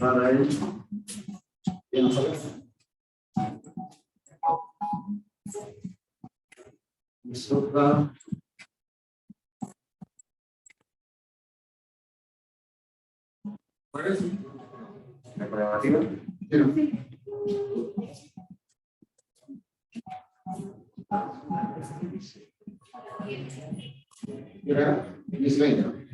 Para él. Sopa. ¿Cuál es? ¿La prerrogativa? Sí. Era 20.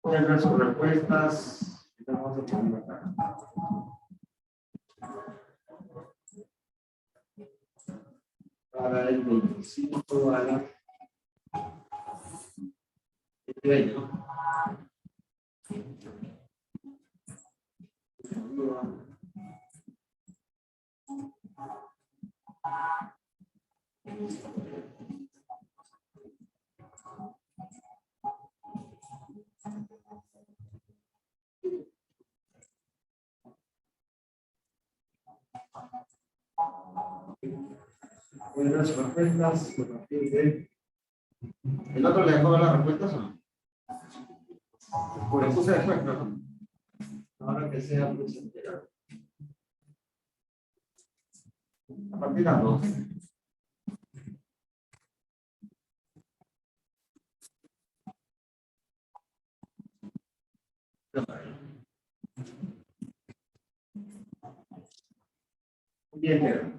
Pueden ver sus respuestas. Vamos a poner acá. Para el 25 a la 20, ¿no? Pueden ver sus respuestas. ¿El otro le dejó ver las respuestas o no? Por eso se después, ¿no? Ahora que sea pues entera. A partir de las 2. Bien,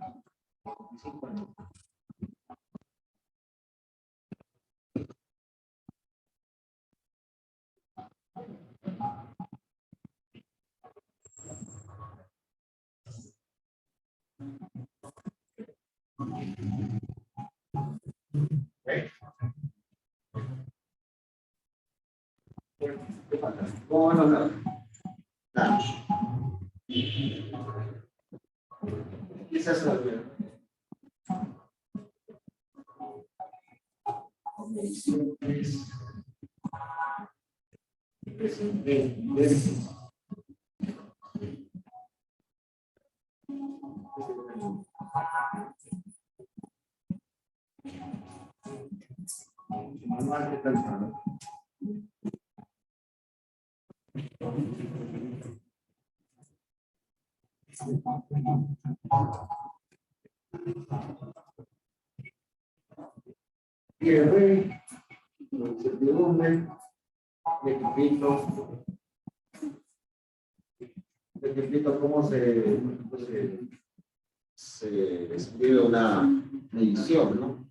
¿cómo van a hablar? Nada. Esa es la verdad. Incertidumbre, les explico cómo se escribe una medición, ¿no?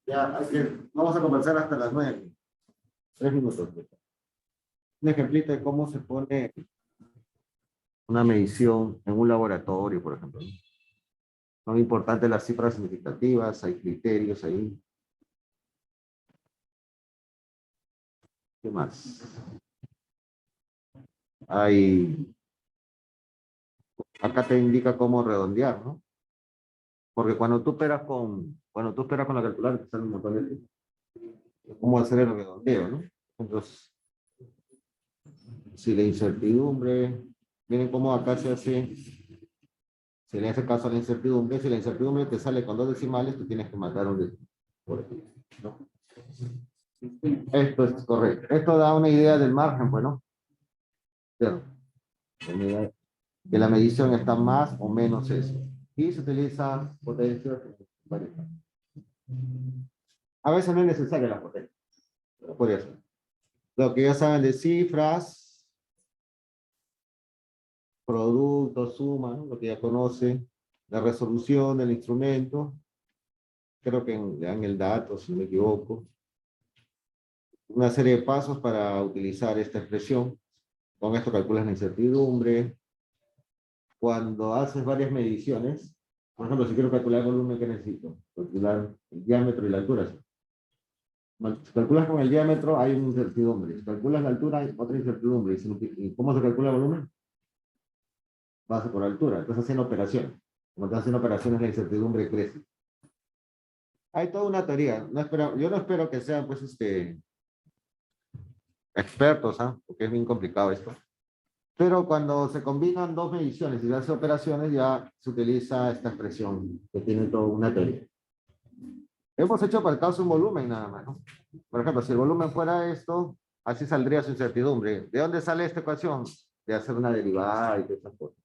Ya, vamos a conversar hasta las 9. 3 minutos. Un ejemplito de cómo se pone una medición en un laboratorio, por ejemplo. Son importantes las cifras significativas, hay criterios ahí. ¿Qué más? Acá te indica cómo redondear, ¿no? Porque cuando tú operas con la calculadora, te sale un montón de cómo hacer el redondeo, ¿no? Entonces, si la incertidumbre, miren cómo acá se hace, si le hace caso a la incertidumbre, si la incertidumbre te sale con 2 decimales, tú tienes que matar un decimal, por aquí, ¿no? Esto es correcto. Esto da una idea del margen, pues, ¿no? Que la medición está más o menos eso. Y se utiliza potencia. A veces no es necesaria la potencia, pero podría ser. Lo que ya saben de cifras, producto, suma, ¿no? Lo que ya conocen, la resolución del instrumento, creo que en el dato, si no me equivoco, una serie de pasos para utilizar esta expresión. Con esto calculas la incertidumbre. Cuando haces varias mediciones, por ejemplo, si quiero calcular el volumen, ¿qué necesito? Calcular el diámetro y la altura. Si calculas con el diámetro, hay una incertidumbre. Si calculas la altura, hay otra incertidumbre. ¿Y cómo se calcula el volumen? Base por altura. Estás haciendo operaciones. Como estás haciendo operaciones, la incertidumbre crece. Hay toda una teoría. Yo no espero que sean, pues, expertos, ¿ah? Porque es bien complicado esto. Pero cuando se combinan dos mediciones y diversas operaciones, ya se utiliza esta expresión que tiene toda una teoría. Hemos hecho para el caso un volumen nada más, ¿no? Por ejemplo, si el volumen fuera esto, así saldría su incertidumbre. ¿De dónde sale esta ecuación? De hacer una derivada y de esas cosas.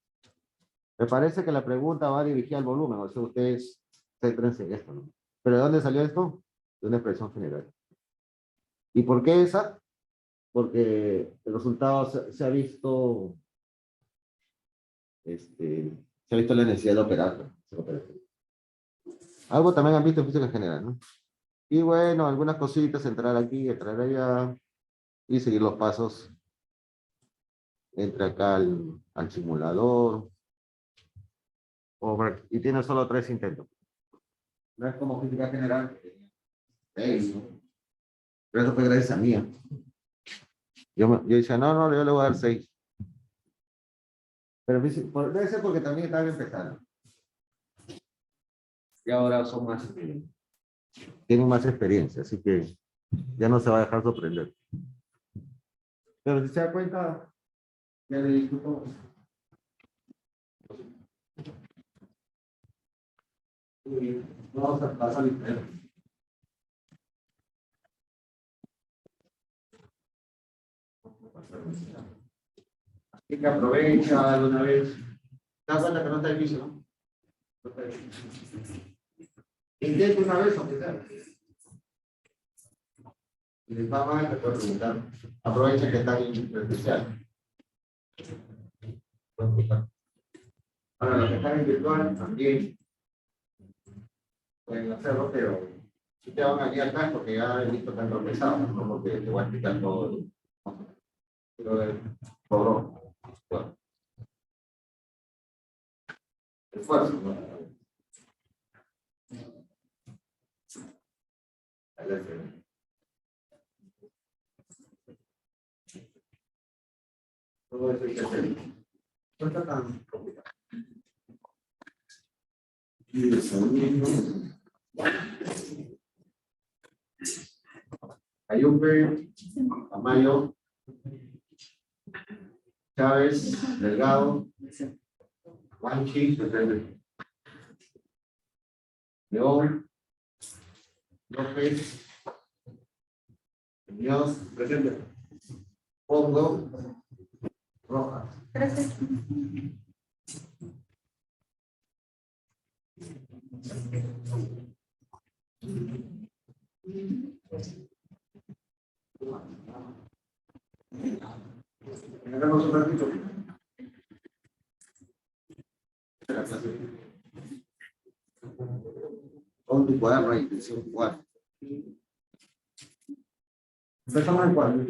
Me parece que la pregunta va dirigida al volumen, o sea, ustedes céntrense en esto, ¿no? ¿Pero de dónde salió esto? De una expresión general. ¿Y por qué esa? Porque el resultado se ha visto, se ha visto la necesidad de operar. Algo también han visto en física general, ¿no? Y bueno, algunas cositas, entrar aquí, entrar allá, y seguir los pasos. Entra acá al simulador, y tiene solo 3 intentos. No es como física general, que tenía 6, ¿no? Pero eso fue gracias a mí. Yo decía, no, yo le voy a dar 6. Pero debe ser porque también estaba empezando. Y ahora son más, tienen más experiencia, así que ya no se va a dejar sorprender. Pero si se da cuenta, ya le discuto. Vamos a pasar al primero. Así que aprovecha de una vez. ¿Te das cuenta que no está difícil, no? No está difícil. Intenta una vez, aunque sea. Si les va mal, te puedo preguntar. Aprovecha que está en especial. Ahora, los que están en virtual también pueden hacerlo, pero si te van a guiar acá porque ya he visto tanto pesado, ¿no? Como que te voy a explicar todo. Pero cobró. Bueno, esfuerzo, ¿no? Todo eso hay que hacer. No está tan complicado. Ayupe, Amayo, Chávez, Delgado, Juanchi, León, López, Muñoz, presente. Pongo, Rojas. Tenemos un ratito. Con tu cuaderno ahí, edición 4. Empezamos en 4.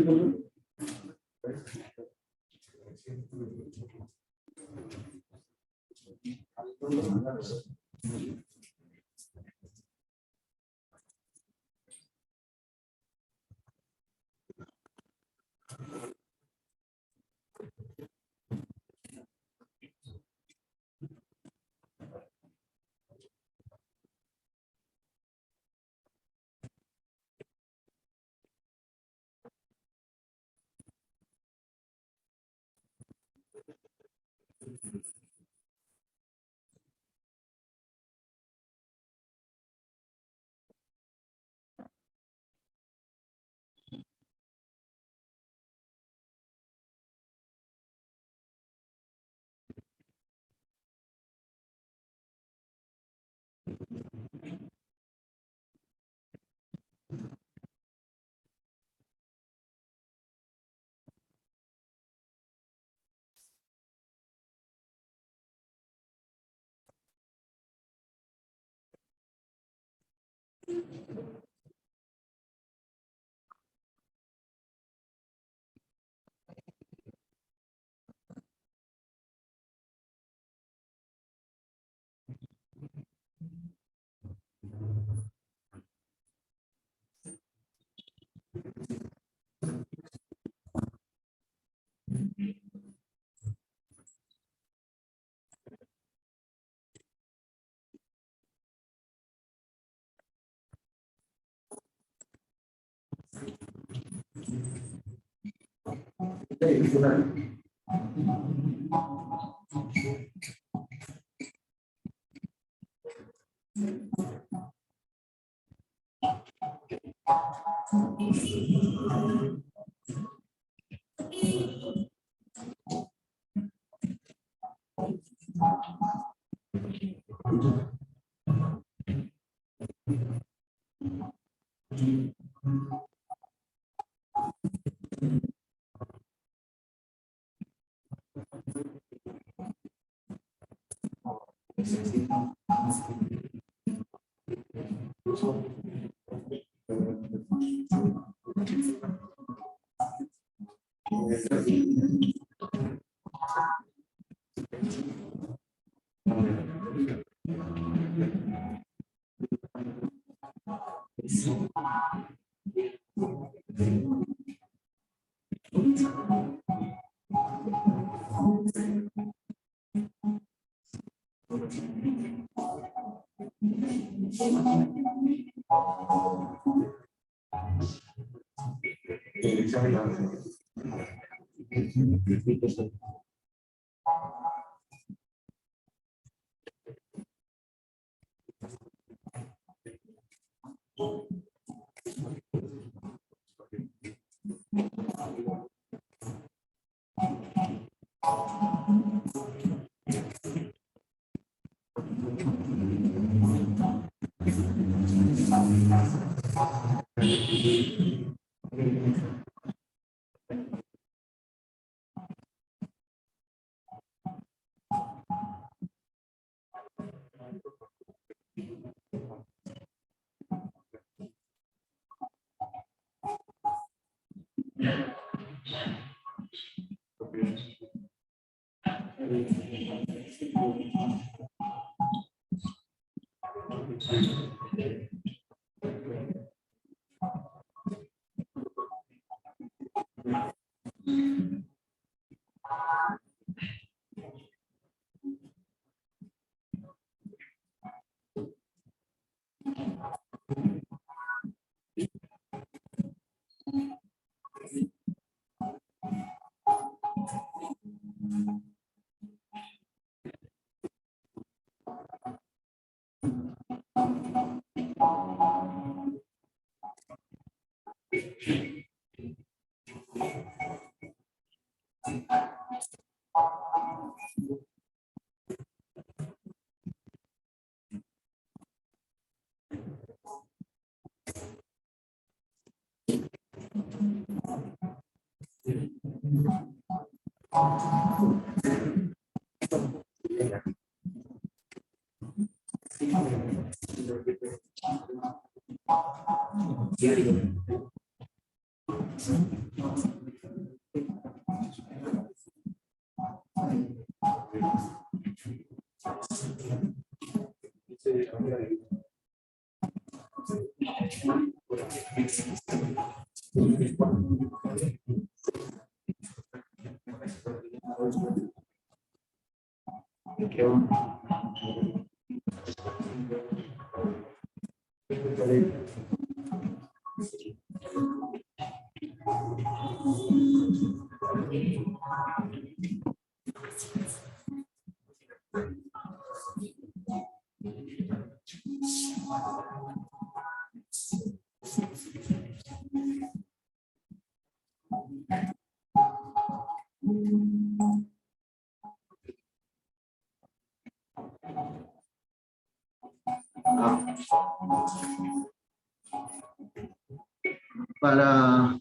Para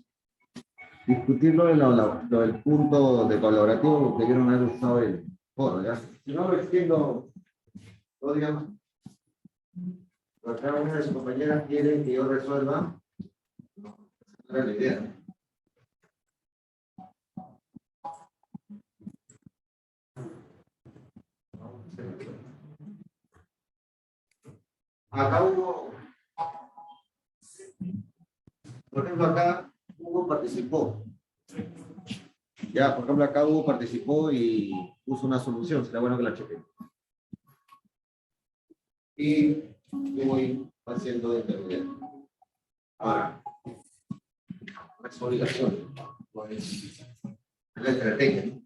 discutir lo del punto de colaborativo, debieron haber usado el foro, ¿ya? Si no lo extiendo, no digamos, acá una de sus compañeras quiere que yo resuelva, no era la idea. Acá hubo, por ejemplo, acá Hugo participó. Ya, por ejemplo, acá Hugo participó y puso una solución, será bueno que la chequen. Y yo voy haciendo de intermedio. Ahora, no es obligación, no es la estrategia.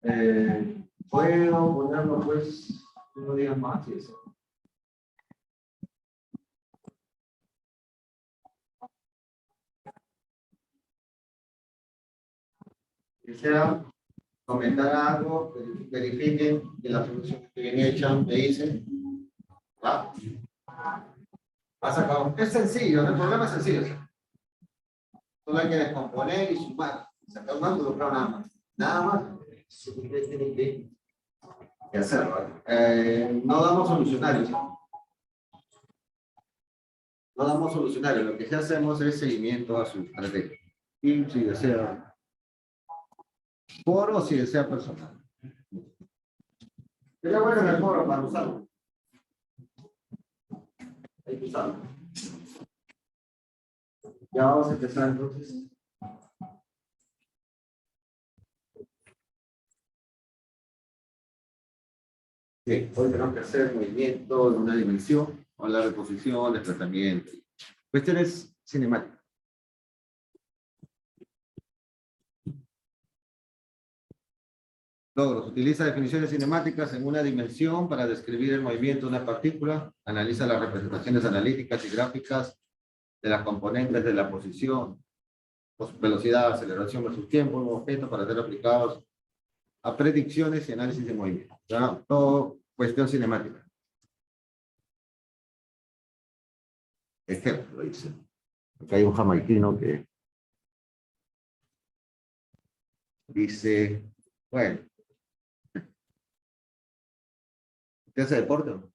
Puedo ponerlo pues unos días más y eso. Quisiera comentar algo, verifiquen que la solución que bien hecha, me dicen. ¿Va? Ha sacado. Es sencillo, ¿no? El problema es sencillo. Solo hay que descomponer y sumar. Sacar un ángulo, nada más. Nada más. Ustedes tienen que hacerlo. No damos solucionarios. No damos solucionarios. Lo que sí hacemos es seguimiento a su estrategia. Y si desea foro, si desea personal. Sería bueno en el foro para usarlo. Hay que usarlo. Ya vamos a empezar entonces. Bien, hoy tenemos que hacer movimiento en una dimensión, hablar de posición, desplazamiento. Cuestiones cinemáticas. Logros. Utiliza definiciones cinemáticas en una dimensión para describir el movimiento de una partícula. Analiza las representaciones analíticas y gráficas de las componentes de la posición, velocidad, aceleración versus tiempo, un objeto para ser aplicados a predicciones y análisis de movimiento. ¿Ya? Todo cuestión cinemática. Ejemplo, dice. Acá hay un jamaiquino que dice, bueno, ¿usted hace deporte o no?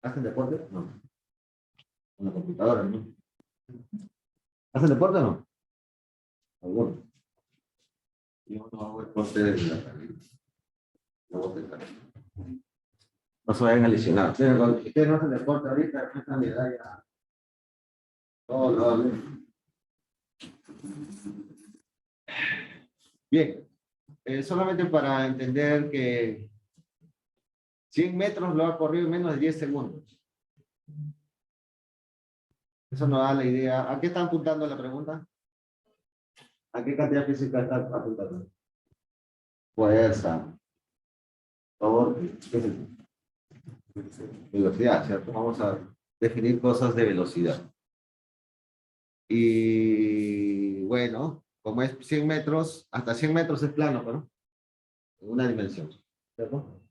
¿Hacen deporte? No. En la computadora, ¿no? ¿Hacen deporte o no? Algunos. Yo no hago deporte de la carrera. No se vayan a lesionar. Ustedes no hacen deporte ahorita, aquí está mi edad ya. No. Bien, solamente para entender que 100 metros lo ha corrido en menos de 10 segundos. Eso nos da la idea. ¿A qué está apuntando la pregunta? ¿A qué cantidad física está apuntando? Fuerza. Torque. ¿Qué es eso? Velocidad, ¿cierto? Vamos a definir cosas de velocidad. Y bueno, como es 100 metros, hasta 100 metros es plano, pero en una dimensión, ¿cierto?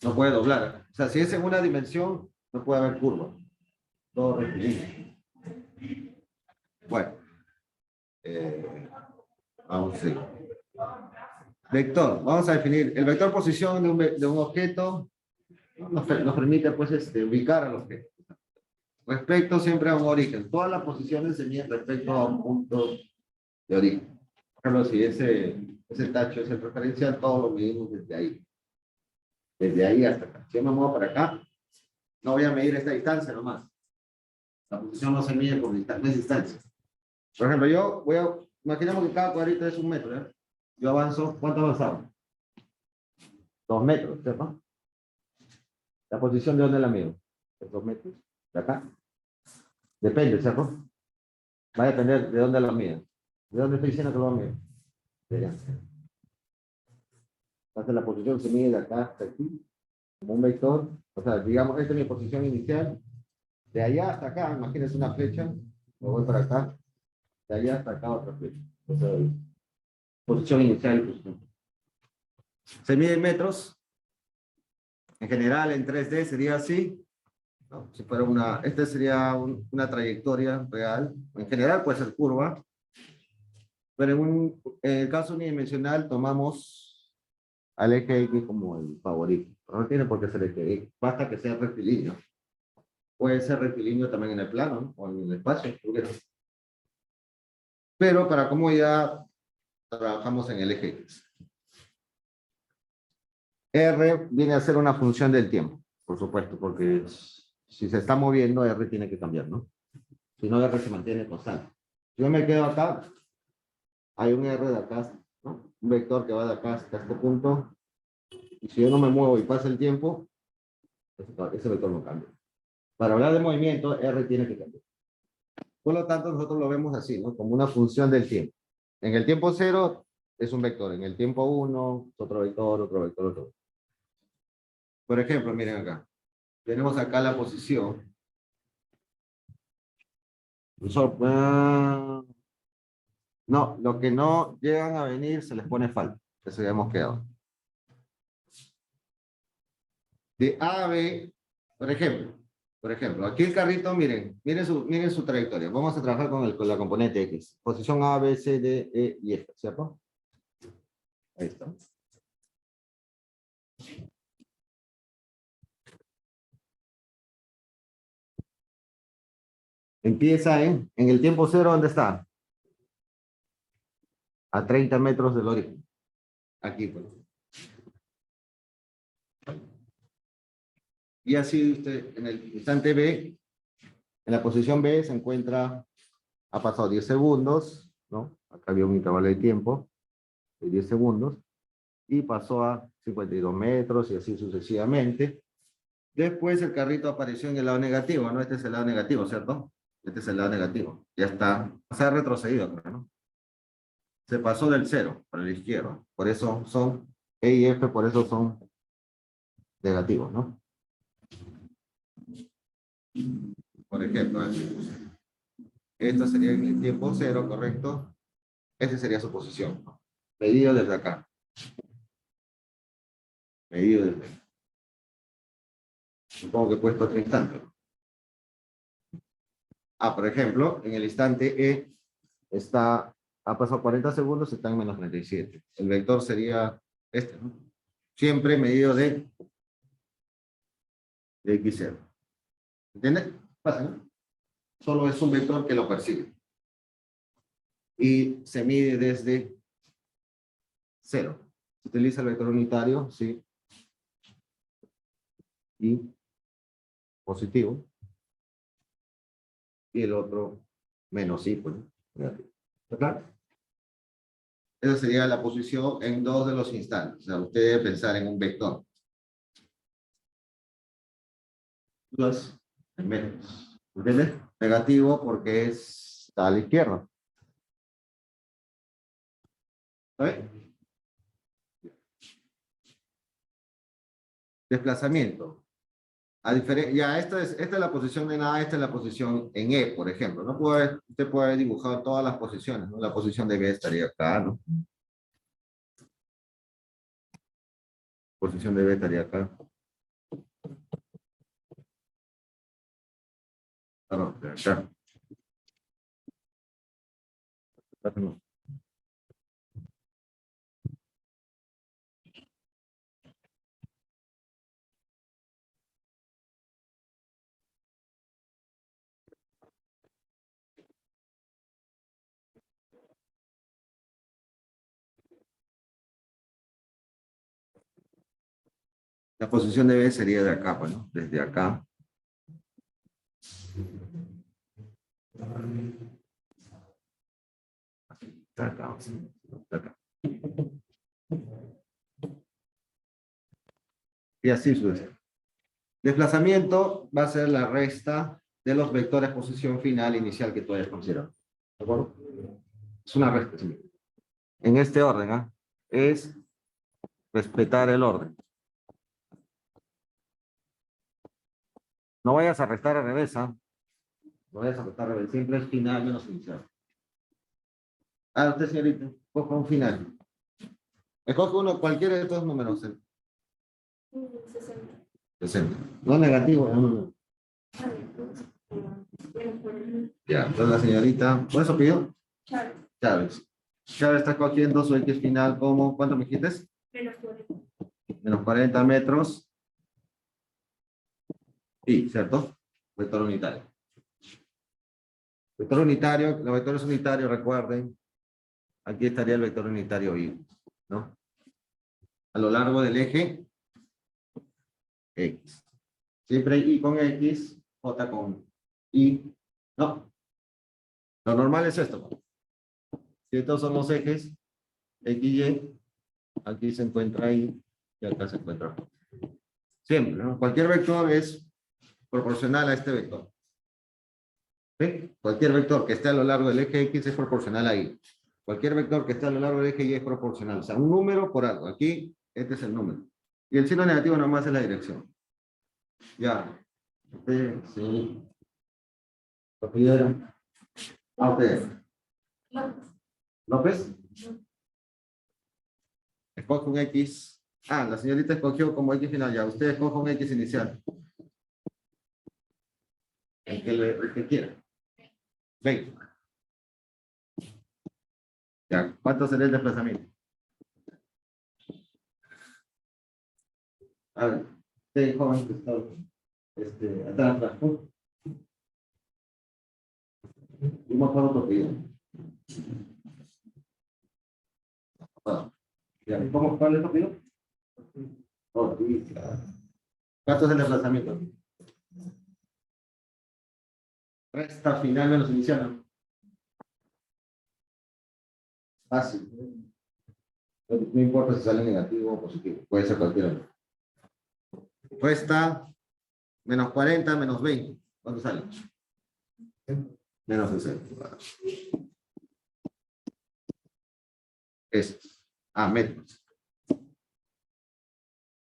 No puede doblar. O sea, si es en una dimensión, no puede haber curva. Todo rectilíneo. Bueno, vamos a seguir. Vector. Vamos a definir. El vector posición de un objeto nos permite pues, ubicar al objeto. Respecto siempre a un origen. Todas las posiciones se miden respecto a un punto de origen. Por ejemplo, si ese tacho es el referencial, todo lo medimos desde ahí. Desde ahí hasta acá. Si yo me muevo para acá, no voy a medir esta distancia nomás. La posición no se mide por distancia. Por ejemplo, imaginemos que cada cuadrito es 1 metro, ¿eh? Yo avanzo, ¿cuánto avanzamos? 2 metros, ¿cierto? La posición, ¿de dónde la mido? ¿Es 2 metros? ¿De acá? Depende, ¿cierto? Va a depender de dónde la mido. ¿De dónde estoy diciendo que lo mido? De allá. Entonces la posición se mide de acá hasta aquí, como un vector. O sea, digamos, esta es mi posición inicial. De allá hasta acá, imagínense una flecha. Me voy para acá. De allá hasta acá otra flecha. O sea, posición inicial y posición. Se mide en metros. En general, en 3D sería así. ¿No? Si fuera esta sería una trayectoria real. En general puede ser curva. Pero en el caso unidimensional tomamos al eje X como el favorito. No tiene por qué ser eje X. Basta que sea rectilíneo. Puede ser rectilíneo también en el plano, ¿no? O en el espacio. Pero para comodidad trabajamos en el eje X. R viene a ser una función del tiempo, por supuesto, porque si se está moviendo, R tiene que cambiar, ¿no? Si no, R se mantiene constante. Si yo me quedo acá, hay un R de acá, ¿no? Un vector que va de acá hasta este punto, y si yo no me muevo y pasa el tiempo, ese vector no cambia. Para hablar de movimiento, R tiene que cambiar. Por lo tanto, nosotros lo vemos así, ¿no? Como una función del tiempo. En el tiempo cero, es un vector. En el tiempo 1, otro vector, otro vector, otro. Por ejemplo, miren acá. Tenemos acá la posición. No, lo que no llegan a venir se les pone falta. Eso ya hemos quedado. De A a B, por ejemplo, aquí el carrito, miren su trayectoria. Vamos a trabajar con la componente X. Posición A, B, C, D, E y F, ¿cierto? Ahí está. Empieza en el tiempo cero, ¿dónde está? A 30 metros del origen. Aquí, pues. Y así usted, en el instante B, en la posición B se encuentra, ha pasado 10 segundos, ¿no? Acá había un intervalo de tiempo de 10 segundos, y pasó a 52 metros y así sucesivamente. Después el carrito apareció en el lado negativo, ¿no? Este es el lado negativo, ¿cierto? Este es el lado negativo. Ya está, se ha retrocedido, ¿no? Se pasó del cero para la izquierda. Por eso son E y F, por eso son negativos, ¿no? Por ejemplo, esto sería en el tiempo cero, ¿correcto? Esta sería su posición, ¿no? Medido desde acá. Medido desde acá. Supongo que he puesto otro instante. Por ejemplo, en el instante E ha pasado 40 segundos, está en menos 37. El vector sería este, ¿no? Siempre medido de x0. ¿Entiendes? Pasa, ¿no? Solo es un vector que lo persigue. Y se mide desde 0. Se utiliza el vector unitario, sí. Y positivo. Y el otro menos i, pues, negativo. ¿Está claro? Esa sería la posición en dos de los instantes. O sea, usted debe pensar en un vector. Plus, en menos. ¿Entiendes? Negativo porque está a la izquierda. ¿Sabes? Desplazamiento. Ya, esta es la posición en A, esta es la posición en E, por ejemplo. Usted puede haber dibujado todas las posiciones, ¿no? La posición de B estaría acá, ¿no? Posición de B estaría acá. No, de acá. Acá no. La posición de B sería de acá, pues, ¿no? Desde acá. Acá, acá. Y así sucede. Desplazamiento va a ser la resta de los vectores posición final inicial que tú hayas considerado. ¿De acuerdo? Es una resta. Sí. En este orden, ¿ah? Es respetar el orden. No vayas a restar al revés, ¿ah? No vayas a restar al revés. Siempre es final menos inicial. Usted, señorita, coja un final. Escoge uno, cualquiera de estos números. 60. 60. No negativo, no. Ya, entonces la señorita, ¿cuál es su apellido? Chávez. Chávez. Chávez está cogiendo su X final como, ¿cuánto me dijiste? Menos 40. Menos 40 metros. Y, ¿cierto? Vector unitario. Vector unitario, los vectores unitarios, recuerden, aquí estaría el vector unitario Y, ¿no? A lo largo del eje X. Siempre Y con X, J con Y. No. Lo normal es esto. Si estos son los ejes X y Y, aquí se encuentra Y y acá se encuentra J. Siempre, ¿no? Cualquier vector es proporcional a este vector. ¿Sí? Cualquier vector que esté a lo largo del eje X es proporcional a Y. Cualquier vector que esté a lo largo del eje Y es proporcional. O sea, un número por algo. Aquí, este es el número. Y el signo negativo nomás es la dirección. Ya. Sí. ¿Lo pidieron? A ustedes. ¿López? Escoge un X. Ah, la señorita escogió como X final. Ya, usted escoge un X inicial. El que quiera. 20. Ya, ¿cuánto sería el desplazamiento? A ver, usted joven que está atrás. Yo me acuerdo otro video. Ah, ya, ¿cómo, cuál es el video? Oh, sí, claro. ¿Cuánto es el desplazamiento? Resta final menos inicial, ¿no? Fácil. No importa si sale negativo o positivo. Puede ser cualquiera. Resta menos 40 menos 20. ¿Cuánto sale? Menos 60. Metros.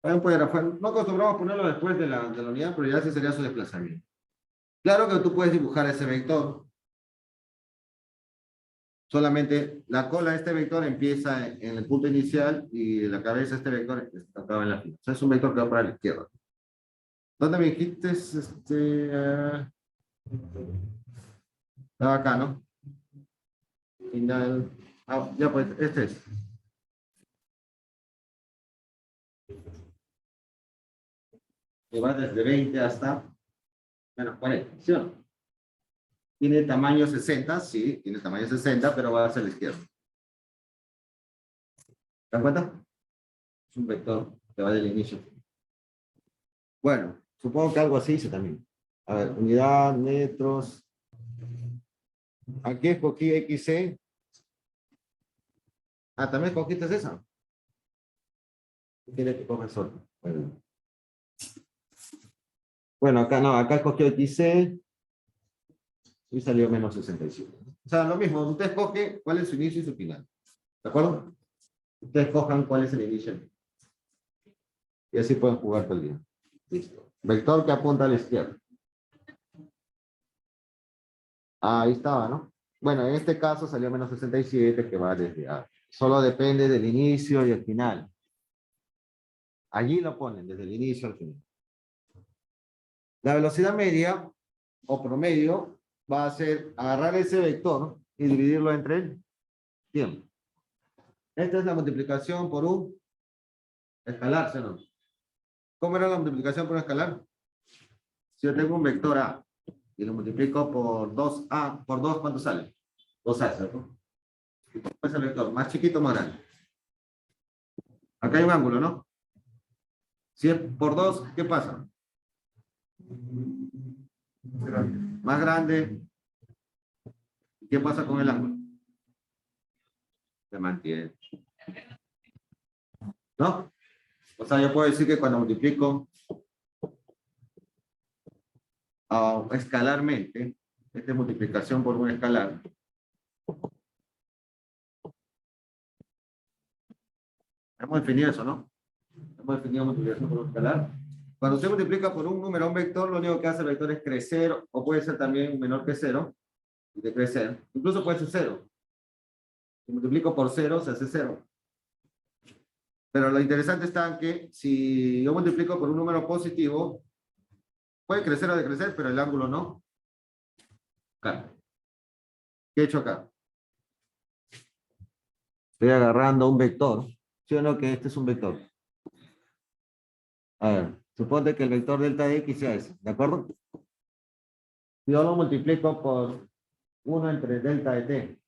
No acostumbramos a ponerlo después de la unidad, pero ya ese sería su desplazamiento. Claro que tú puedes dibujar ese vector. Solamente la cola de este vector empieza en el punto inicial y la cabeza de este vector acaba en la fila. O sea, es un vector que va para la izquierda. ¿Dónde me dijiste? Estaba acá, ¿no? Final. Ya pues, este es. Que va desde 20 hasta menos 40, ¿sí o no? Tiene tamaño 60, sí, tiene tamaño 60, pero va hacia la izquierda. ¿Te das cuenta? Es un vector que va del inicio. Bueno, supongo que algo así hice también. A ver, unidad, metros. Aquí escogí XC. Ah, también escogiste esa. Quiere que cojas otro. Bueno, acá no, acá escogió XC y salió menos 65. O sea, lo mismo, usted escoge cuál es su inicio y su final. ¿De acuerdo? Ustedes escojan cuál es el inicio. Y así pueden jugar todo el día. Listo. Vector que apunta a la izquierda. Ahí estaba, ¿no? Bueno, en este caso salió menos 67 que va desde A. Solo depende del inicio y el final. Allí lo ponen, desde el inicio al final. La velocidad media o promedio va a ser agarrar ese vector y dividirlo entre el tiempo. Esta es la multiplicación por un escalar, ¿sí o no? ¿Cómo era la multiplicación por un escalar? Si yo tengo un vector A y lo multiplico por 2A, por 2, ¿cuánto sale? 2A, ¿cierto? ¿Cuál es el vector? ¿Más chiquito o más grande? Acá hay un ángulo, ¿no? Si es por 2, ¿qué pasa? Más grande. ¿Qué pasa con el ángulo? Se mantiene. ¿No? O sea, yo puedo decir que cuando multiplico escalarmente, esta es multiplicación por un escalar. Hemos definido eso, ¿no? Hemos definido multiplicación por un escalar. Cuando se multiplica por un número, un vector, lo único que hace el vector es crecer, o puede ser también menor que 0, y de crecer. Incluso puede ser 0. Si multiplico por 0, se hace 0. Pero lo interesante está en que si yo multiplico por un número positivo, puede crecer o decrecer, pero el ángulo no. Claro. ¿Qué he hecho acá? Estoy agarrando un vector. ¿Sí o no que este es un vector? A ver, suponte que el vector delta de x sea ese, ¿de acuerdo? Yo lo multiplico por 1 entre delta de t.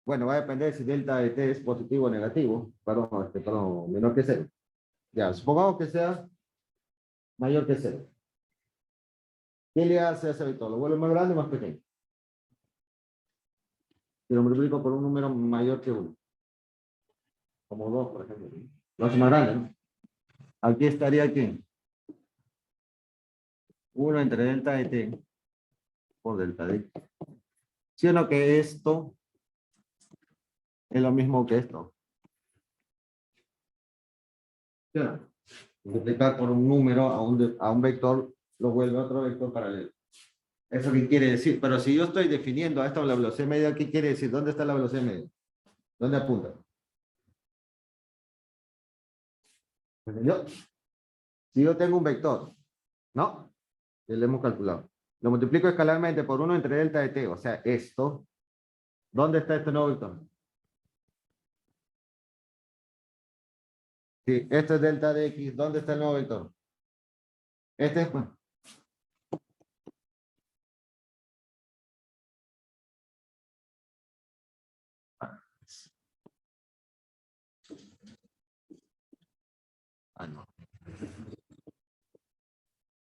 Bueno, va a depender si delta de t es positivo o negativo. Perdón, menor que 0. Ya, supongamos que sea mayor que 0. ¿Qué le hace a ese vector? ¿Lo vuelve más grande o más pequeño? Si lo multiplico por un número mayor que 1. Como 2, por ejemplo. Lo hace más grande, ¿no? Aquí estaría aquí. 1 entre delta de t por delta de x. ¿Sí o no que esto es lo mismo que esto? ¿Sí o no? Multiplicar por un número a un vector lo vuelve otro vector paralelo. ¿Eso qué quiere decir? Pero si yo estoy definiendo a esto la velocidad media, ¿qué quiere decir? ¿Dónde está la velocidad media? ¿Dónde apunta? ¿Entendió? Si yo tengo un vector, ¿no? Ya lo hemos calculado. Lo multiplico escalarmente por 1 entre delta de t, o sea, esto. ¿Dónde está este nuevo vector? Sí, esto es delta de x. ¿Dónde está el nuevo vector? Este es, bueno. Ah, no.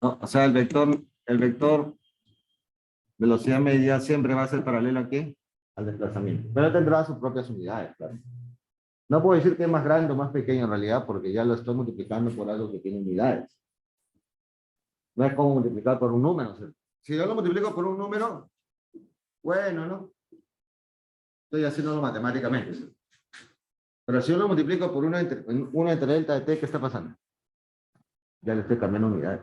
No, o sea, el vector velocidad media siempre va a ser paralelo a ¿qué? Al desplazamiento. Pero tendrá sus propias unidades, claro. No puedo decir que es más grande o más pequeño en realidad, porque ya lo estoy multiplicando por algo que tiene unidades. No es como multiplicar por un número. ¿Sí? Si yo lo multiplico por un número, bueno, ¿no? Estoy haciéndolo matemáticamente. ¿Sí? Pero si yo lo multiplico por uno entre delta de t, ¿qué está pasando? Ya le estoy cambiando unidades.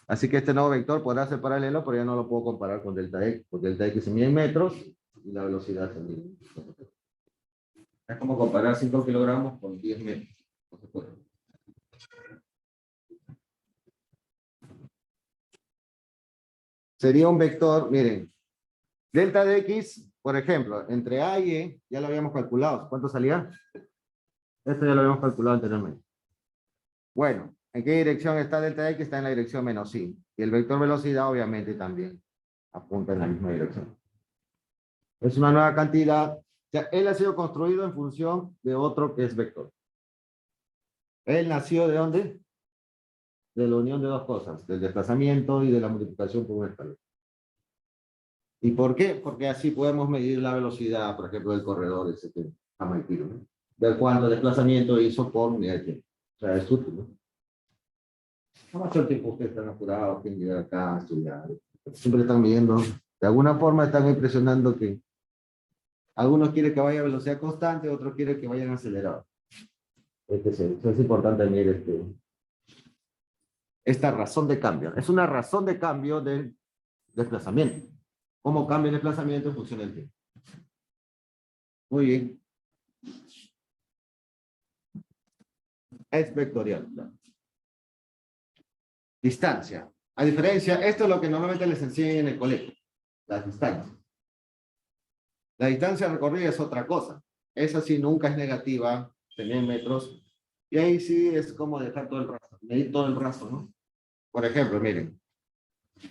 Así que este nuevo vector podrá ser paralelo, pero ya no lo puedo comparar con delta x, porque delta x se mide en metros y la velocidad se mide. Es como comparar 5 kilogramos con 10 metros. No se puede. Sería un vector, miren, delta de x, por ejemplo, entre a y e, ya lo habíamos calculado. ¿Cuánto salía? Esto ya lo habíamos calculado anteriormente. Bueno, ¿en qué dirección está delta de x? Está en la dirección menos i. Y el vector velocidad, obviamente, también apunta en la misma dirección. Es una nueva cantidad. O sea, él ha sido construido en función de otro que es vector. Él nació ¿de dónde? De la unión de dos cosas, del desplazamiento y de la multiplicación por un escalón. ¿Y por qué? Porque así podemos medir la velocidad, por ejemplo, del corredor, ese que llama el tiro, ¿no? De cuánto desplazamiento hizo por unidad de tiempo. O sea, es útil, ¿no? No más el tiempo que están apurados, que llegar acá a estudiar. Siempre están midiendo. De alguna forma están impresionando que algunos quieren que vaya a velocidad constante, otros quieren que vayan acelerados. Es importante medir esta razón de cambio. Es una razón de cambio del desplazamiento. ¿Cómo cambia el desplazamiento en función del tiempo? Muy bien. Es vectorial. ¿No? Distancia. A diferencia, esto es lo que normalmente les enseñan en el colegio. Las distancias. La distancia recorrida es otra cosa. Esa sí nunca es negativa, tener metros. Y ahí sí es como dejar todo el rastro, medir todo el rastro, ¿no? Por ejemplo, miren,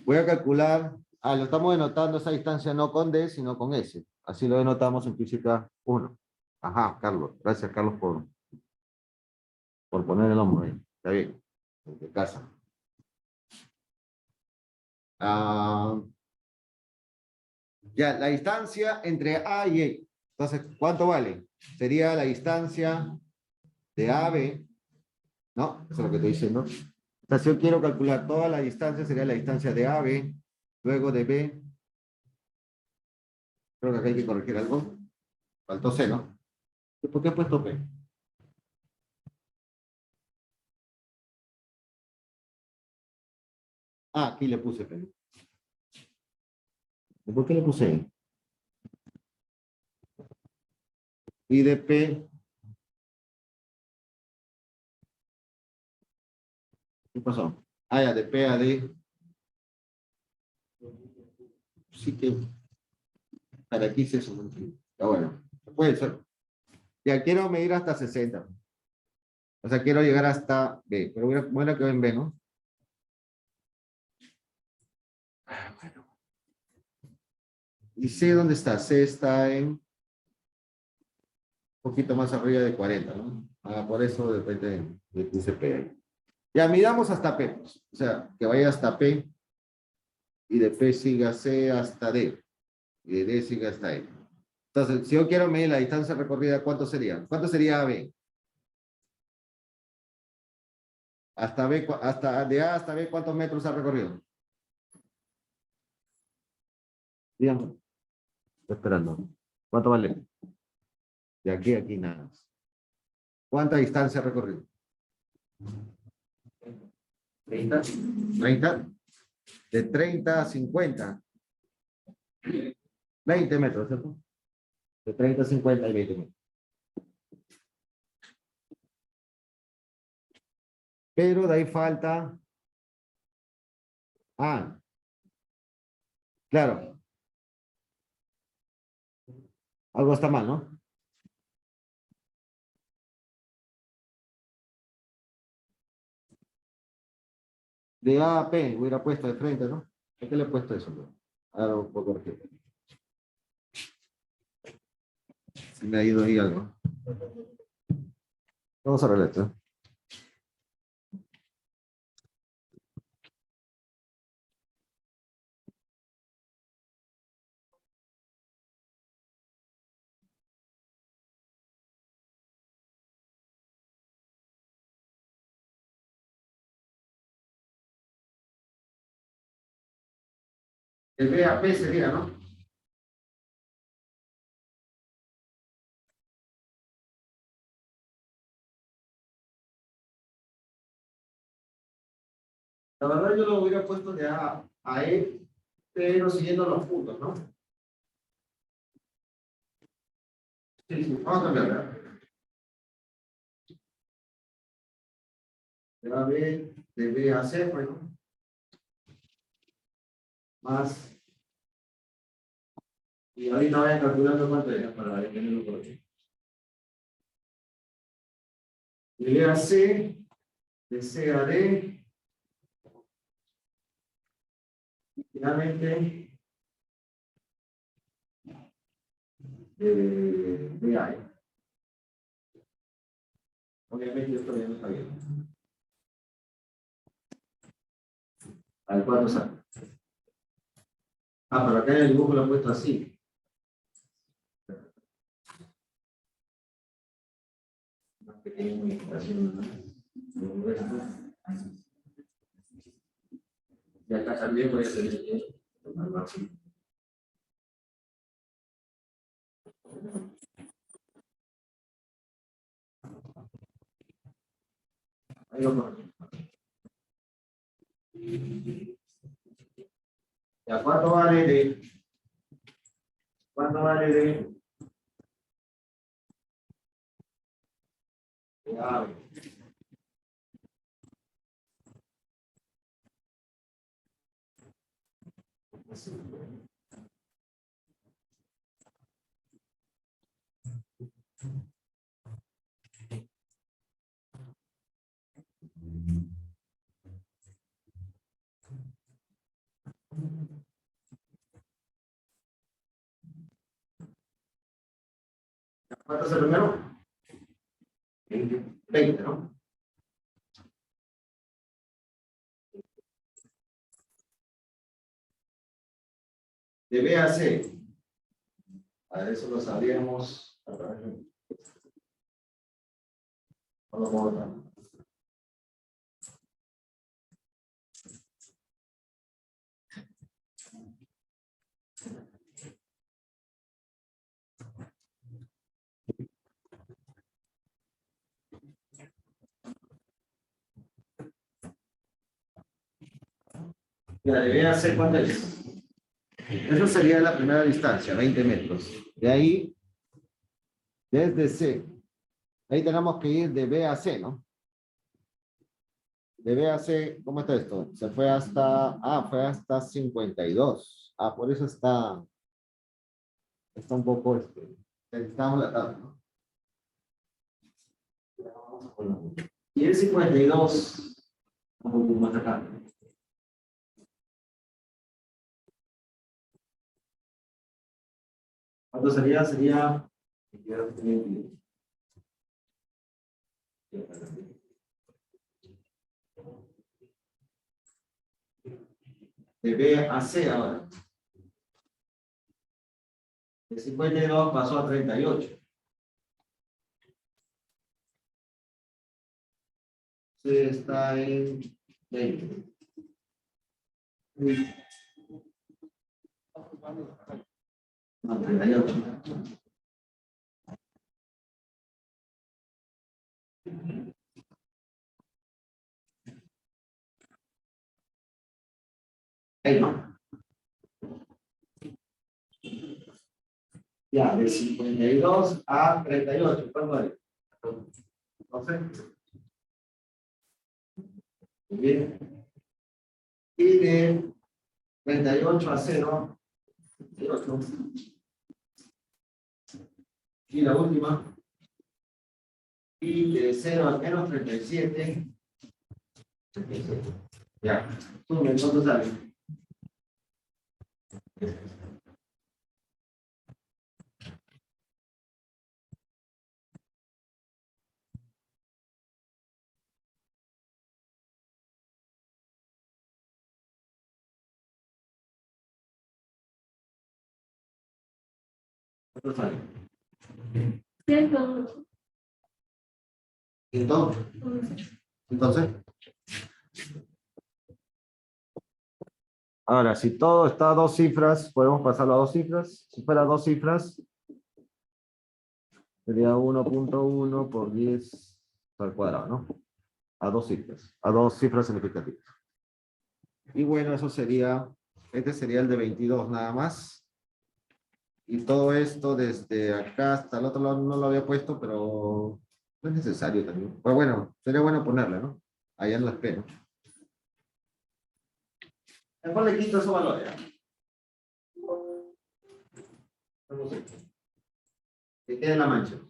voy a calcular, lo estamos denotando esa distancia no con D, sino con S. Así lo denotamos en física 1. Ajá, Carlos. Gracias, Carlos, por poner el hombro ahí. Está bien. De casa. Ah, ya, la distancia entre A y E. Entonces, ¿cuánto vale? Sería la distancia de A a B, ¿no? Eso es lo que estoy diciendo. O sea, si yo quiero calcular toda la distancia, sería la distancia de A a B, luego de B. Creo que acá hay que corregir algo. Faltó C, ¿no? ¿Por qué he puesto P? Ah, aquí le puse P. ¿Por qué le puse E? Y de P, ¿qué pasó? Ah, ya, de P a D. Sí que, para aquí se eso. Está bueno. Puede ser. Ya quiero medir hasta 60. O sea, quiero llegar hasta B. Pero bueno que en B, ¿no? Bueno. ¿Y C dónde está? C está en un poquito más arriba de 40, ¿no? Por eso de repente le puse P ahí. Ya, midamos hasta P. Pues. O sea, que vaya hasta P y de P siga C hasta D. Y de D siga hasta E. Entonces, si yo quiero medir la distancia recorrida, ¿cuánto sería? ¿Cuánto sería B? Hasta B, hasta de A hasta B, ¿cuántos metros ha recorrido? Díganme. Estoy esperando. ¿Cuánto vale? De aquí a aquí nada más. ¿Cuánta distancia ha recorrido? 30. 30. De 30 a 50. 20 metros, ¿cierto? De 30 a 50 y 20 metros. Pero de ahí falta. Ah, claro. Algo está mal, ¿no? De A a P hubiera puesto de frente, ¿no? ¿Por qué le he puesto eso? ¿No? Ahora un poco corregir. Se me ha ido ahí algo. Vamos a ver esto. El B a P sería, ¿no? La verdad yo lo hubiera puesto de A a E, pero siguiendo los puntos, ¿no? Sí, sí, vamos a cambiar. De A a B, de B a C, pues, ¿no? Más. Y ahorita vayan calculando cuánto es para tenerlo por aquí. De B a C, de C a D, y finalmente de A. Obviamente esto ya no está bien. Al cuadro sale. Ah, pero acá en el dibujo lo he puesto así. Una pequeña modificación, ¿no? Y acá también voy a tener que tomarlo así. Ahí lo pongo. ¿Ya cuánto vale de ave? ¿Cuánto es el primero? 20, ¿no? De B a C. A eso lo sabríamos a través de... Ya, de B a C, ¿cuánto es? Eso sería la primera distancia, 20 metros. De ahí, desde C. Ahí tenemos que ir de B a C, ¿no? De B a C, ¿cómo está esto? Se fue hasta, fue hasta 52. Por eso está un poco, necesitamos la tabla, ¿no? Y el 52, un poco más acá. ¿Cuánto sería? Sería... De B a C ahora. De 52 pasó a 38. C está en 20. No, 38. Ahí no. Ya, de 52 a 38. ¿Cuánto hay? No sé. Muy bien. Y de 38 a 0. 38. Y la última. Y de 0 a menos 37. Ya. Sumen, ¿cuánto sale? ¿Cuánto sale? 111. Entonces, ahora, si todo está a dos cifras, podemos pasarlo a dos cifras. Si fuera dos cifras, sería 1.1 por 10 al cuadrado, ¿no? A dos cifras significativas. Y bueno, eso sería, este sería el de 22 nada más. Y todo esto desde acá hasta el otro lado no lo había puesto, pero no es necesario también. Pero bueno, sería bueno ponerla, ¿no? Allá en las P, ¿no? Mejor le quito esos valores. Que quede en la mancha.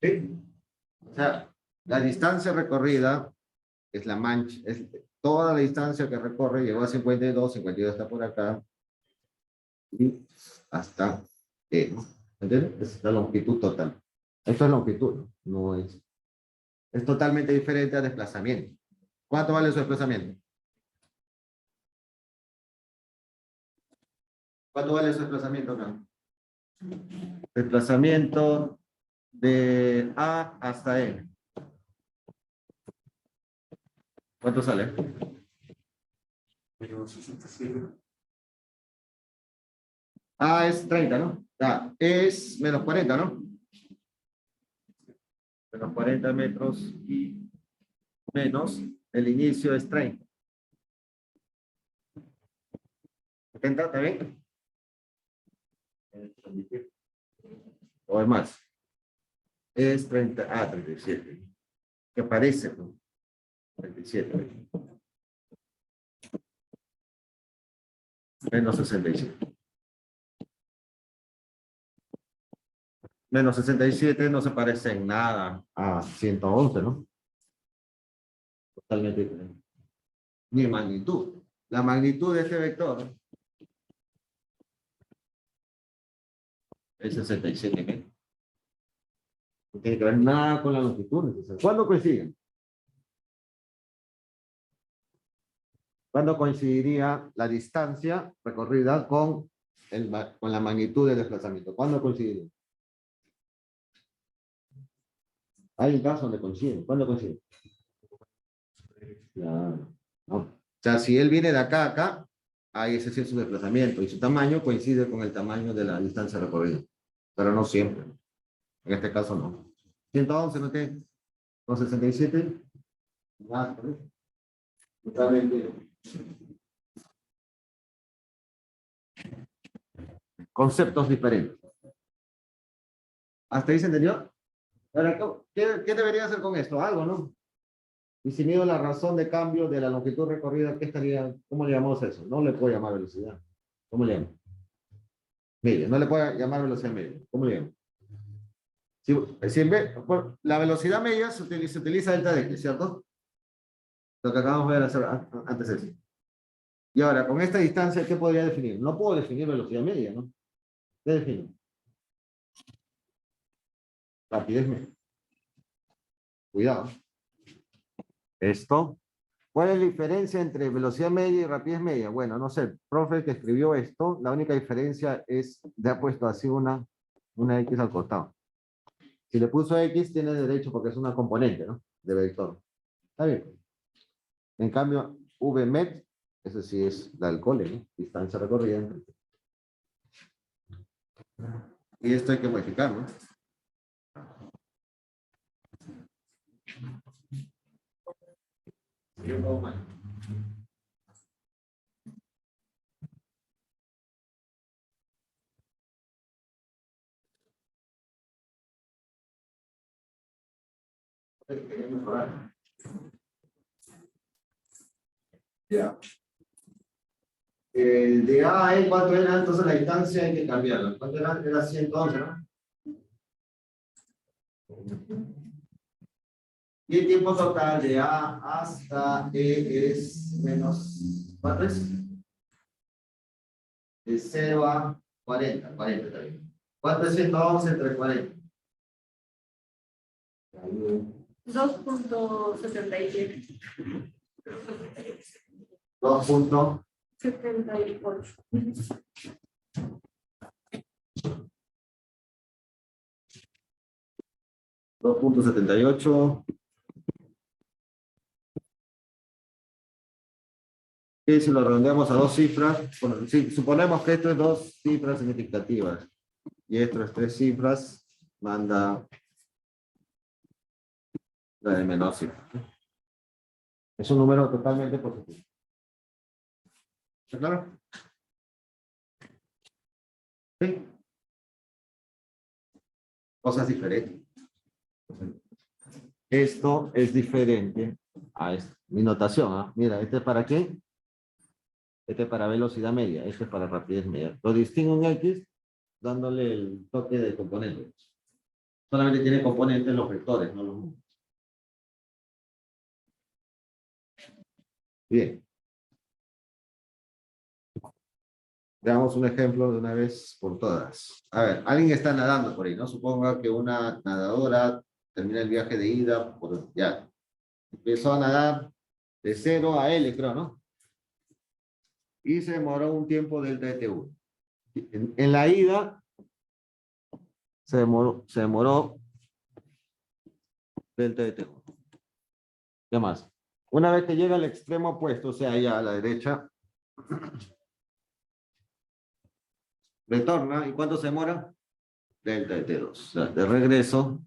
¿Sí? O sea, la distancia recorrida es la mancha, es toda la distancia que recorre, llegó a 52, 52 está por acá, y hasta E, ¿no? ¿Entiendes? Es la longitud total. Esto es longitud, ¿no? No es totalmente diferente al desplazamiento. ¿Cuánto vale su desplazamiento? ¿Cuánto vale su desplazamiento acá? Desplazamiento de A hasta E. ¿Cuánto sale? A es 30, ¿no? A es menos 40, ¿no? Menos 40 metros y menos el inicio es 30. 70, ¿está bien? O es más. Es 30, 37. ¿Qué parece? 37. Menos 67. Menos 67 no se parece en nada a 111, ¿no? Totalmente diferente. Ni magnitud. La magnitud de este vector es 67. No tiene que ver nada con la longitud. ¿Cuándo coinciden? ¿Cuándo coincidiría la distancia recorrida con la magnitud del desplazamiento? ¿Cuándo coincidiría? Hay un caso donde coinciden. ¿Cuándo coinciden? Claro. ¿No? O sea, si él viene de acá a acá, ahí ese sí es su desplazamiento y su tamaño coincide con el tamaño de la distancia recorrida. Pero no siempre. En este caso no. 111, ¿no tiene? Con 67. Ah, totalmente. Conceptos diferentes. ¿Hasta ahí se entendió? Ahora, ¿qué debería hacer con esto? Algo, ¿no? Y si mido la razón de cambio de la longitud recorrida, ¿cómo le llamamos eso? No le puedo llamar velocidad. ¿Cómo le llamo? Media. No le puedo llamar velocidad media. ¿Cómo le llamo? Si en vez, la velocidad media se utiliza delta de x, ¿cierto? Lo que acabamos de ver antes de eso. Y ahora, con esta distancia, ¿qué podría definir? No puedo definir velocidad media, ¿no? ¿Qué defino? Rapidez media. Cuidado. Esto ¿Cuál es la diferencia entre velocidad media y rapidez media? Bueno, no sé, el profe que escribió esto, la única diferencia es, le ha puesto así una X al costado. Si le puso X, tiene derecho porque es una componente, ¿no? De vector. Está bien. En cambio, Vmet, eso sí es la del cole, ¿no? Distancia recorrida. Y esto hay que modificar, ¿no? Yo pongo mal. Quería mejorar. Ya. De A a E, ¿cuánto era? Entonces la distancia hay que cambiarla. ¿Cuánto era? Era 111, ¿no? Y el tiempo total de A hasta E es menos, ¿cuánto es? De 0 a 40, 40 también. ¿Cuánto es 111 entre 40? 2.77. 2.78. 2.78. Y si lo redondeamos a dos cifras, bueno, si suponemos que esto es dos cifras significativas y esto es tres cifras, manda la de menor cifra. Es un número totalmente positivo. ¿Está claro? Sí. Cosas diferentes. Esto es diferente a esto. Mi notación, ¿ah? Mira, ¿este es para qué? Este es para velocidad media, este es para rapidez media. Lo distingo en X dándole el toque de componente. Solamente tiene componentes los vectores, no los números. Bien. Veamos un ejemplo de una vez por todas. A ver, alguien está nadando por ahí, ¿no? Suponga que una nadadora termina el viaje de ida, ya. Empezó a nadar de 0 a L, creo, ¿no? Y se demoró un tiempo delta de T1. En la ida se demoró delta de T1. ¿Qué más? Una vez que llega al extremo opuesto, o sea, ya a la derecha, retorna. ¿Y cuánto se demora? Delta de T2. O sea, de regreso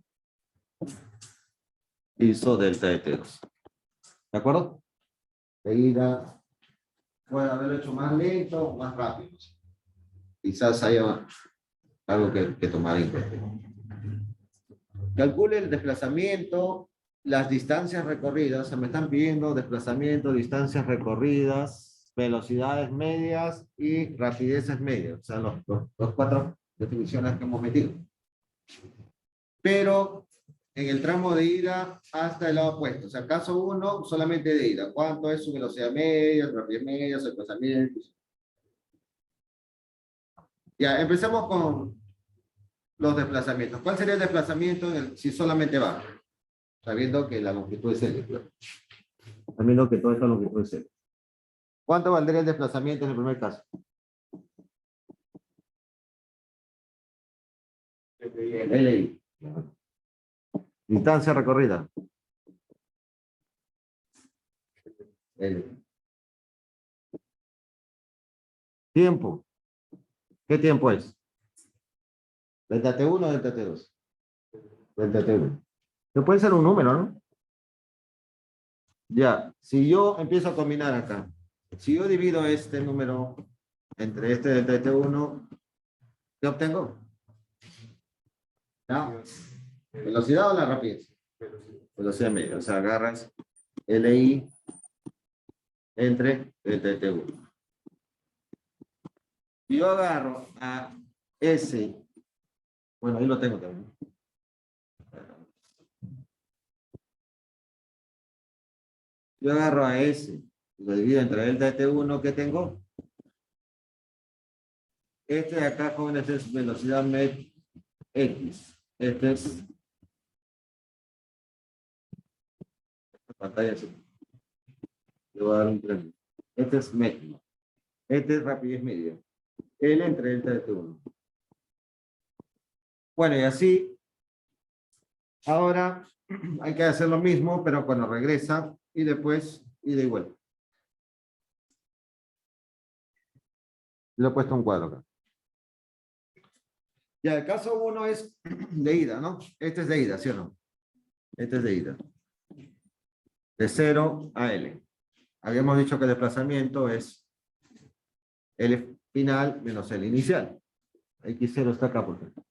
hizo delta de T2. ¿De acuerdo? De ida puede haberlo hecho más lento o más rápido. Quizás haya algo que tomar en cuenta. Calcule el desplazamiento, las distancias recorridas. Se me están pidiendo desplazamiento, distancias recorridas, velocidades medias y rapideces medias. O sea, los cuatro definiciones que hemos metido. Pero en el tramo de ida hasta el lado opuesto. O sea, caso 1, solamente de ida. ¿Cuánto es su velocidad media, su rapidez media, su desplazamiento? Ya, empecemos con los desplazamientos. ¿Cuál sería el desplazamiento si solamente va? Sabiendo que la longitud es L. Sabiendo que toda esta longitud es L. ¿Cuánto valdría el desplazamiento en el primer caso? LI. Distancia recorrida. L. Tiempo. ¿Qué tiempo es? ¿Delta T1 o delta T2? Delta T1. Que puede ser un número, ¿no? Ya, si yo empiezo a combinar acá, si yo divido este número entre este delta T1, ¿qué obtengo? ¿Ya? ¿Velocidad o la rapidez? Velocidad media. O sea, agarras LI entre delta T1. Si yo agarro a S, bueno, ahí lo tengo también. Yo agarro a S y lo divido entre delta de T1, ¿qué tengo? Este de acá, jóvenes, es velocidad med X. Este es pantalla azul. Le voy a dar un premio. Este es métrico. Este es rapidez media. L entre delta de T1. Bueno, y así, ahora hay que hacer lo mismo, pero cuando regresa y después ida y vuelta. Le he puesto un cuadro acá. Ya, el caso 1 es de ida, ¿no? Este es de ida, ¿sí o no? Este es de ida. De 0 a L. Habíamos dicho que el desplazamiento es L final menos L inicial. X0 está acá, por ejemplo.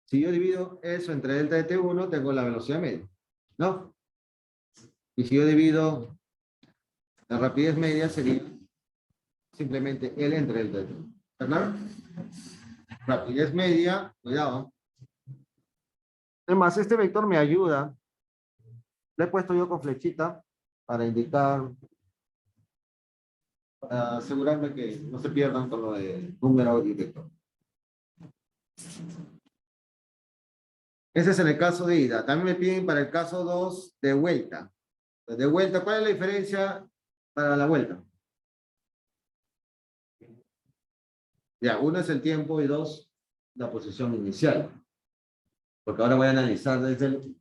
Si yo divido eso entre delta de T1, tengo la velocidad media, ¿no? Y si yo divido la rapidez media, sería simplemente L entre delta de T1. ¿Está claro? Rapidez media, cuidado. Además, este vector me ayuda. Le he puesto yo con flechita para indicar, para asegurarme que no se pierdan con lo de número y vector. Ese es en el caso de ida. También me piden para el caso 2 de vuelta. De vuelta, ¿cuál es la diferencia para la vuelta? Ya, uno es el tiempo y 2, la posición inicial. Porque ahora voy a analizar desde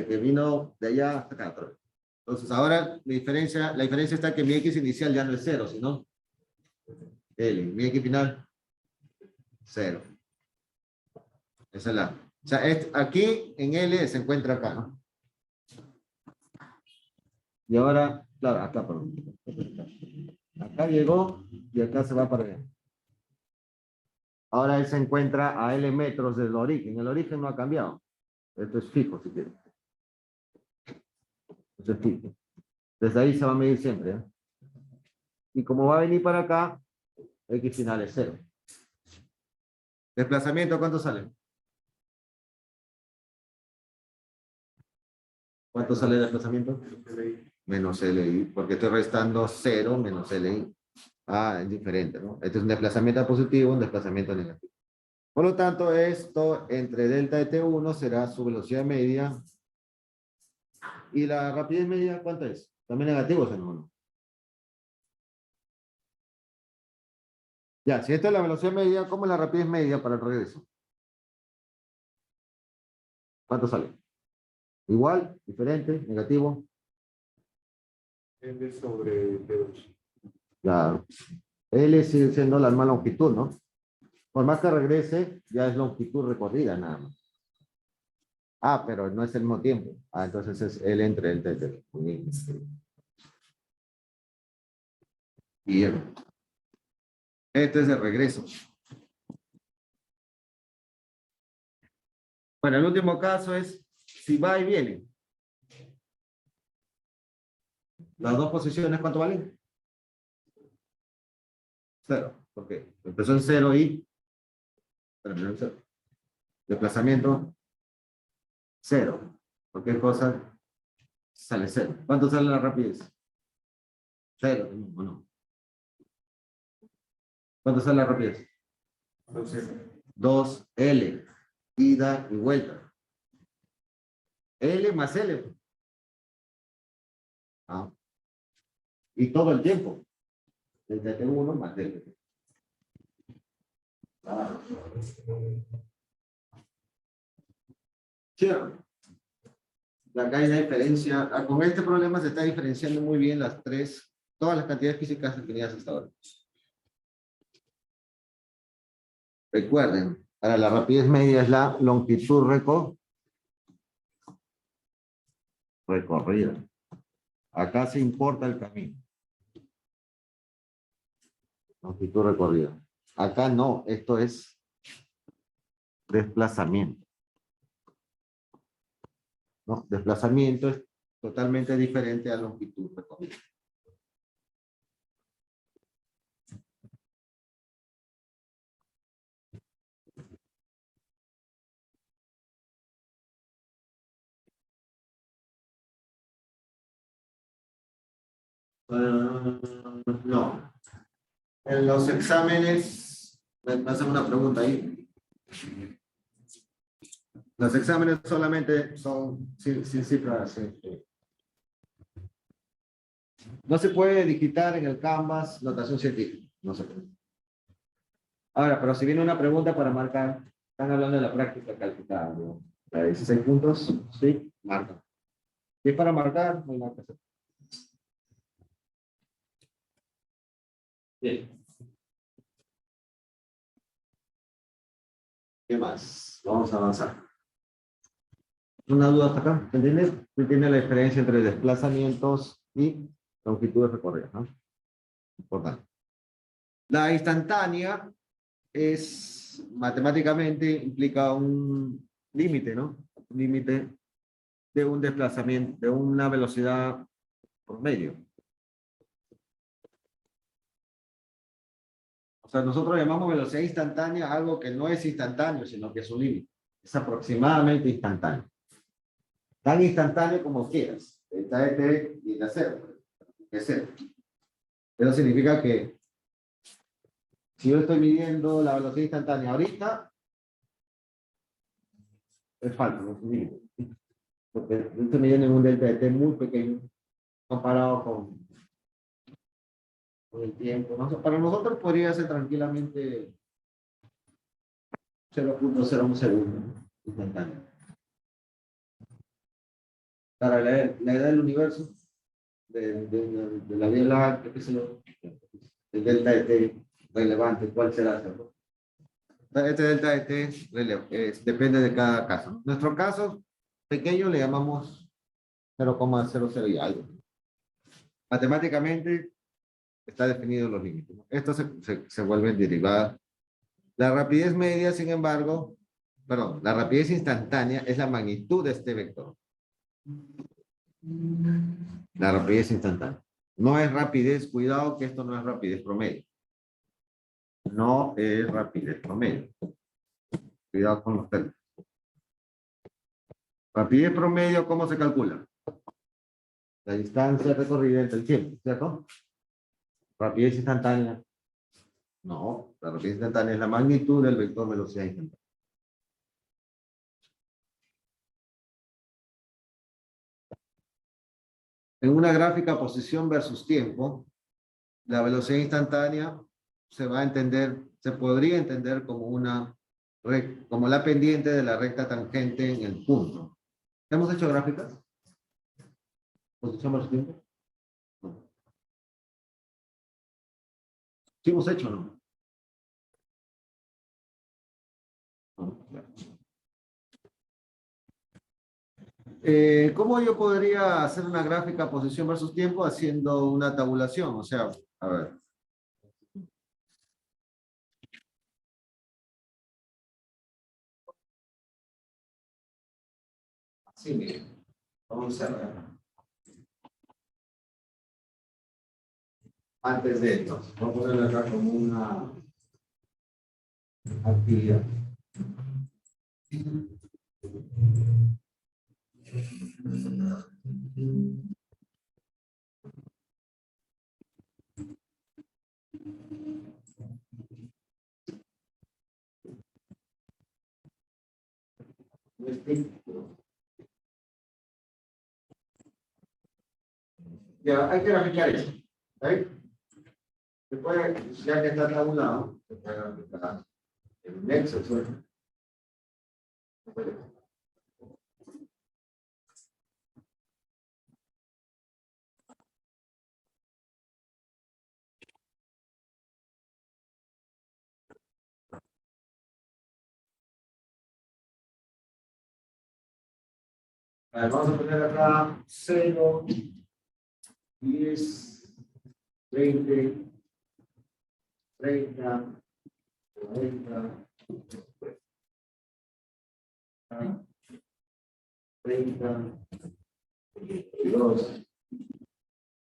que vino de allá hasta acá. Entonces, ahora la diferencia está que mi X inicial ya no es 0, sino L. Mi X final, 0. Esa es la. O sea, aquí en L se encuentra acá, ¿no? Y ahora, claro, acá, perdón. Acá llegó y acá se va para allá. Ahora él se encuentra a L metros del origen. El origen no ha cambiado. Esto es fijo, si quieres. Esto es fijo. Desde ahí se va a medir siempre, ¿eh? Y como va a venir para acá, X final es 0. ¿Desplazamiento cuánto sale? ¿Cuánto sale el desplazamiento? Menos LI, porque estoy restando 0 menos LI. Ah, es diferente, ¿no? Este es un desplazamiento positivo, un desplazamiento negativo. Por lo tanto, esto entre delta de T1 será su velocidad media. ¿Y la rapidez media cuánto es? ¿También negativo o no? Ya, si esta es la velocidad media, ¿cómo es la rapidez media para el regreso? ¿Cuánto sale? ¿Igual? ¿Diferente? ¿Negativo? L sobre T2. Claro. L sigue siendo la misma longitud, ¿no? Por más que regrese, ya es longitud recorrida nada más. Ah, pero no es el mismo tiempo. Ah, entonces es L entre el T. Bien. Este es el regreso. Bueno, el último caso es si va y viene. Las dos posiciones, ¿cuánto valen? 0. ¿Por qué? Empezó en 0 y terminó en 0. Desplazamiento, 0. Cualquier cosa sale 0. ¿Cuánto sale la rapidez? 0, ¿o no? ¿Cuánto sale la rapidez? 2L. Ida y vuelta. L más L. Ah. Y todo el tiempo. Desde T1 más L. Ah. Cierro. Acá hay una diferencia. Con este problema se está diferenciando muy bien todas las cantidades físicas definidas hasta ahora. Recuerden, para la rapidez media es la longitud recorrida. Acá se importa el camino. Longitud recorrida. Acá no, esto es desplazamiento. No, desplazamiento es totalmente diferente a longitud recorrida. No. En los exámenes, me hacen una pregunta ahí. Los exámenes solamente son sin cifras. No se puede digitar en el Canvas notación científica. No se puede. Ahora, pero si viene una pregunta para marcar, están hablando de la práctica calificada, ¿no? La 16 puntos, sí, marca. Si es para marcar, no hay nada que hacer. Bien. ¿Qué más? Vamos a avanzar. ¿Una duda hasta acá? ¿Entiendes? ¿Entiendes la diferencia entre desplazamientos y longitudes recorridas, ¿no? Importante. La instantánea es, matemáticamente, implica un límite, ¿no? Un límite de un desplazamiento, de una velocidad promedio. O sea, nosotros llamamos velocidad instantánea algo que no es instantáneo, sino que es un límite. Es aproximadamente instantáneo. Tan instantáneo como quieras. Está este y la cero. Es cero. Eso significa que si yo estoy midiendo la velocidad instantánea ahorita, es falso, no es un límite. Porque estoy midiendo en un delta de t muy pequeño comparado con el tiempo, ¿no? O sea, para nosotros podría ser tranquilamente 0.01 segundo, ¿no? Instantáneo. Para la edad del universo, de la Vía Láctea, qué sé yo, el delta de t relevante, ¿cuál será? ¿No? Este delta de t depende de cada caso. En nuestro caso pequeño le llamamos 0,00 y algo. Matemáticamente está definido los límites. Esto se vuelve derivada. La rapidez media, sin embargo, perdón, la rapidez instantánea es la magnitud de este vector. La rapidez instantánea. No es rapidez, cuidado que esto no es rapidez promedio. No es rapidez promedio. Cuidado con los términos. Rapidez promedio, ¿cómo se calcula? La distancia recorrida entre el tiempo, ¿cierto? Rapidez instantánea. No, la rapidez instantánea es la magnitud del vector velocidad instantánea. En una gráfica posición versus tiempo, la velocidad instantánea se va a entender, se podría entender como como la pendiente de la recta tangente en el punto. ¿Hemos hecho gráficas? ¿Posición versus tiempo? No. ¿Sí hemos hecho o no? No, claro. ¿Cómo yo podría hacer una gráfica posición versus tiempo haciendo una tabulación? O sea, a ver. Sí, miren. Vamos a ver. Antes de esto, vamos a ponerlo acá como una actividad. Ya, hay que graficar eso. ¿Right? Después, ya que está tabulado, se puede graficar el nexo. Vamos a poner acá 0, 10, 20, 30, 40, 30, 32,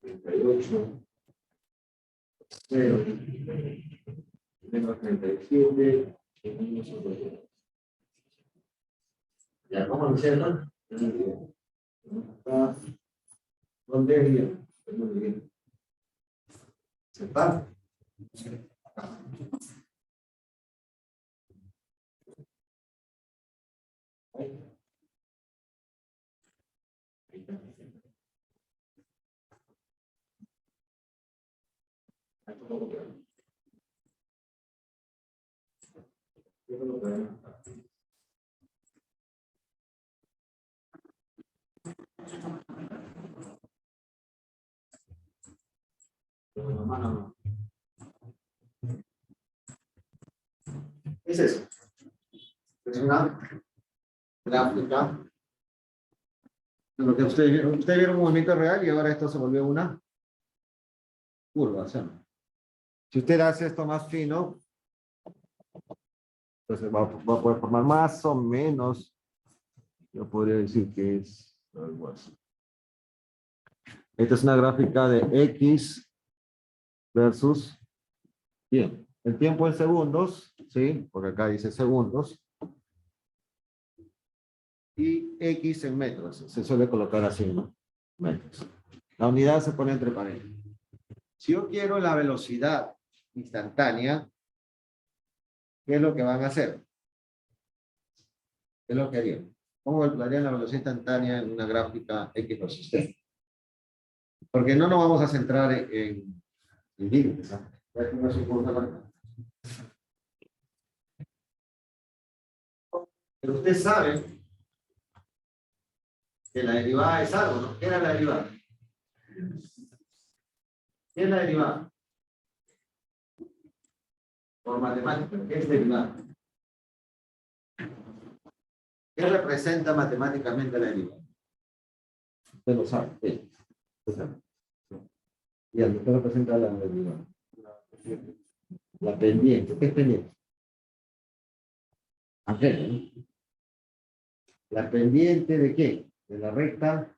38, 0, menos 37, menos 50. Ya, ¿cómo lo hicieron? ¿Dónde es bien? Muy bien. ¿Se está? Acá. 1, ¿Qué es eso? Es una gráfica. Lo que usted vieron un movimiento real y ahora esto se volvió una curva, ¿sí? Si usted hace esto más fino, entonces va a poder formar más o menos, yo podría decir que es algo así. Esta es una gráfica de X versus tiempo. El tiempo en segundos, ¿sí? Porque acá dice segundos. Y X en metros. Se suele colocar así, ¿no? Metros. La unidad se pone entre paréntesis. Si yo quiero la velocidad instantánea, ¿qué es lo que van a hacer? ¿Qué es lo que harían? ¿Cómo calcularían la velocidad instantánea en una gráfica X versus T? Porque no nos vamos a centrar en límites, ¿no? Pero usted sabe que la derivada es algo, ¿no? ¿Qué era la derivada? ¿Qué es la derivada? Por matemática, ¿qué es derivada? ¿Qué representa matemáticamente la derivada? Usted lo sabe. Sí. Usted sabe. Y al usted representa la derivada. La pendiente. ¿Qué es pendiente? Ajeno, ¿no? ¿La pendiente de qué? De la recta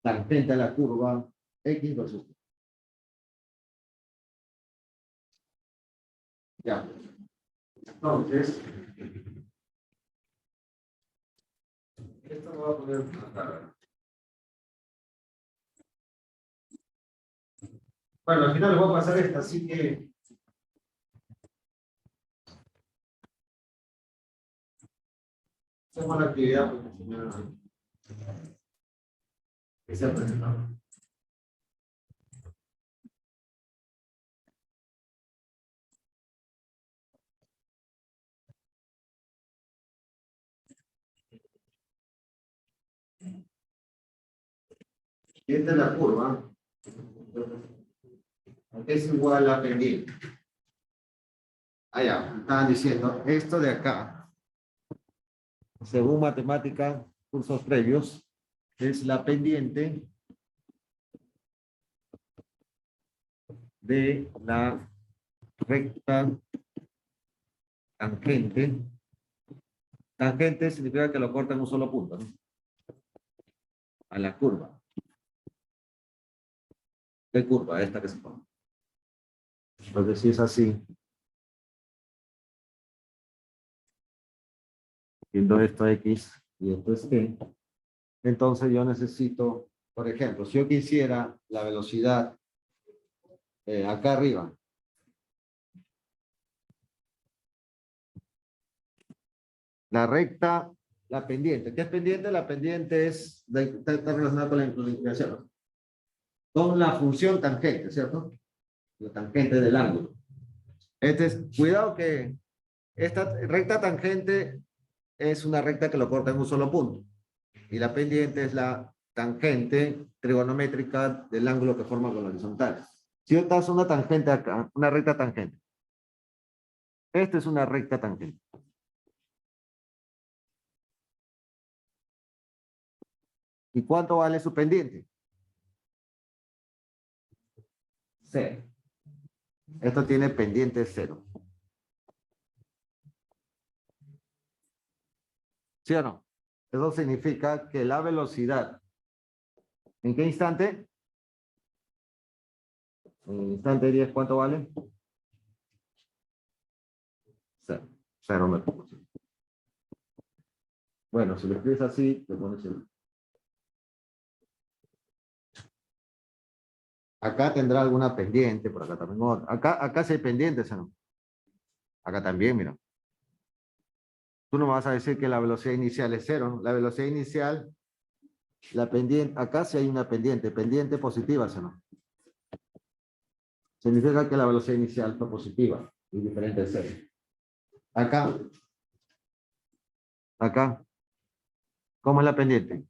tangente a la curva X versus Y. Ya. Entonces, esto lo voy a poner acá. Bueno, al final le voy a pasar esta, así que hacemos la actividad que se ha presentado. Y esta es la curva. Es igual a pendiente. Allá, estaban diciendo, esto de acá, según matemática, cursos previos, es la pendiente de la recta tangente. Tangente significa que lo corta en un solo punto, ¿no? A la curva. ¿Qué curva? Esta que se pone. Entonces, si es así, viendo esto X y esto es T, entonces yo necesito, por ejemplo, si yo quisiera la velocidad acá arriba, la recta, la pendiente. ¿Qué es pendiente? La pendiente está relacionada con la inclinación, con la función tangente, ¿cierto? La tangente del ángulo. Cuidado que esta recta tangente es una recta que lo corta en un solo punto. Y la pendiente es la tangente trigonométrica del ángulo que forma con la horizontal. Si yo trazo una tangente acá, una recta tangente. Esta es una recta tangente. ¿Y cuánto vale su pendiente? 0. Esto tiene pendiente 0. ¿Sí o no? Eso significa que la velocidad, ¿en qué instante? En el instante 10, ¿cuánto vale? 0. 0 metros por segundo. Bueno, si lo escribes así, te pones 0. Acá tendrá alguna pendiente, por acá también otra. Acá sí hay pendientes, ¿no? Acá también, mira. tú no me vas a decir que la velocidad inicial es cero, ¿no? La velocidad inicial, la pendiente, acá sí hay una pendiente, pendiente positiva, ¿sí o no? Significa que la velocidad inicial fue positiva, y diferente de cero. Acá, acá, ¿cómo es la pendiente?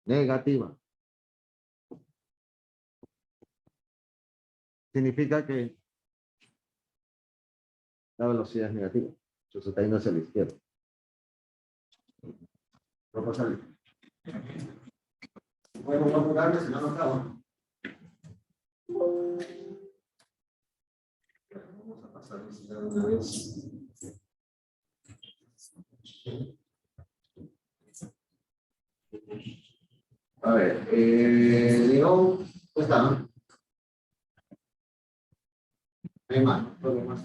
Negativa. Significa que la velocidad es negativa. Entonces está yendo hacia la izquierda. No pasa nada. Bueno, vamos a darle, si no, no acabo. Vamos a pasar una vez. A ver, León, ¿cómo está? ¿No? Hay más, todo lo más.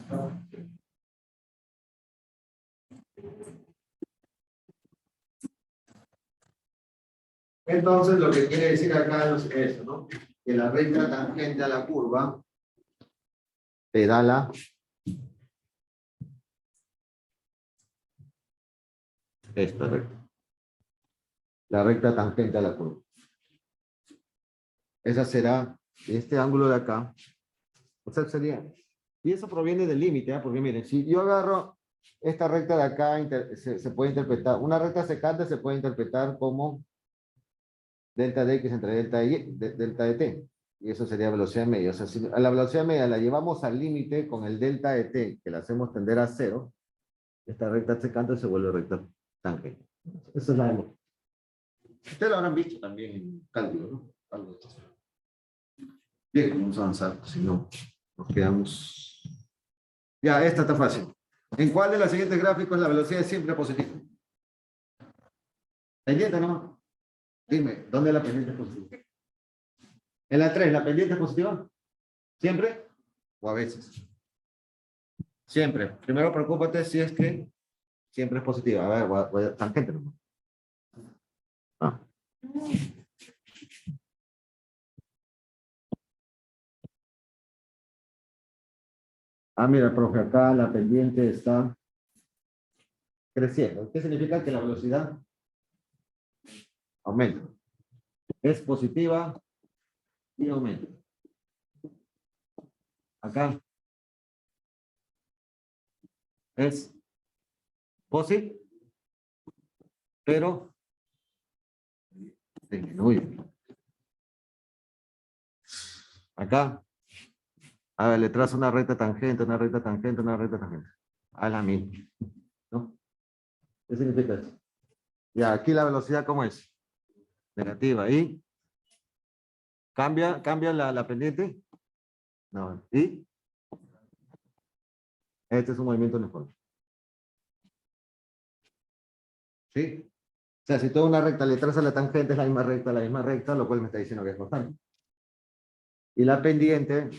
Entonces, lo que quiere decir acá es eso, ¿no? Que la recta tangente a la curva te da esta recta. La recta tangente a la curva. Esa será este ángulo de acá. O sea, sería... Y eso proviene del límite, ¿eh? Porque miren, si yo agarro esta recta de acá, se puede interpretar, una recta secante se puede interpretar como delta de x entre delta de t. Y eso sería velocidad media. O sea, si a la velocidad media la llevamos al límite con el delta de t, que la hacemos tender a cero, esta recta secante se vuelve recta tangente. Eso es la de... Ustedes lo habrán visto también en cálculo, ¿no? Algo de esto. Bien, vamos a avanzar, si no, nos quedamos... Ya, esta está fácil. ¿En cuál de los siguientes gráficos la velocidad es siempre positiva? Pendiente, ¿no? Dime, ¿dónde la pendiente es positiva? En la 3, ¿la pendiente es positiva? ¿Siempre? ¿O a veces? Siempre. Primero preocúpate si es que siempre es positiva. A ver, voy a tangente, ¿no? Ah. Mira, profe, acá la pendiente está creciendo. ¿Qué significa? Que la velocidad aumenta. Es positiva y aumenta. Acá es positiva, pero disminuye. Acá, a ver, le trazo una recta tangente, una recta tangente, una recta tangente. A la misma, ¿no? ¿Qué significa eso? Ya, aquí la velocidad, ¿cómo es? Negativa. ¿Y? ¿Cambia la pendiente? No. ¿Y? Este es un movimiento uniforme. ¿Sí? O sea, si toda una recta le traza la tangente, es la misma recta, lo cual me está diciendo que es constante. Y la pendiente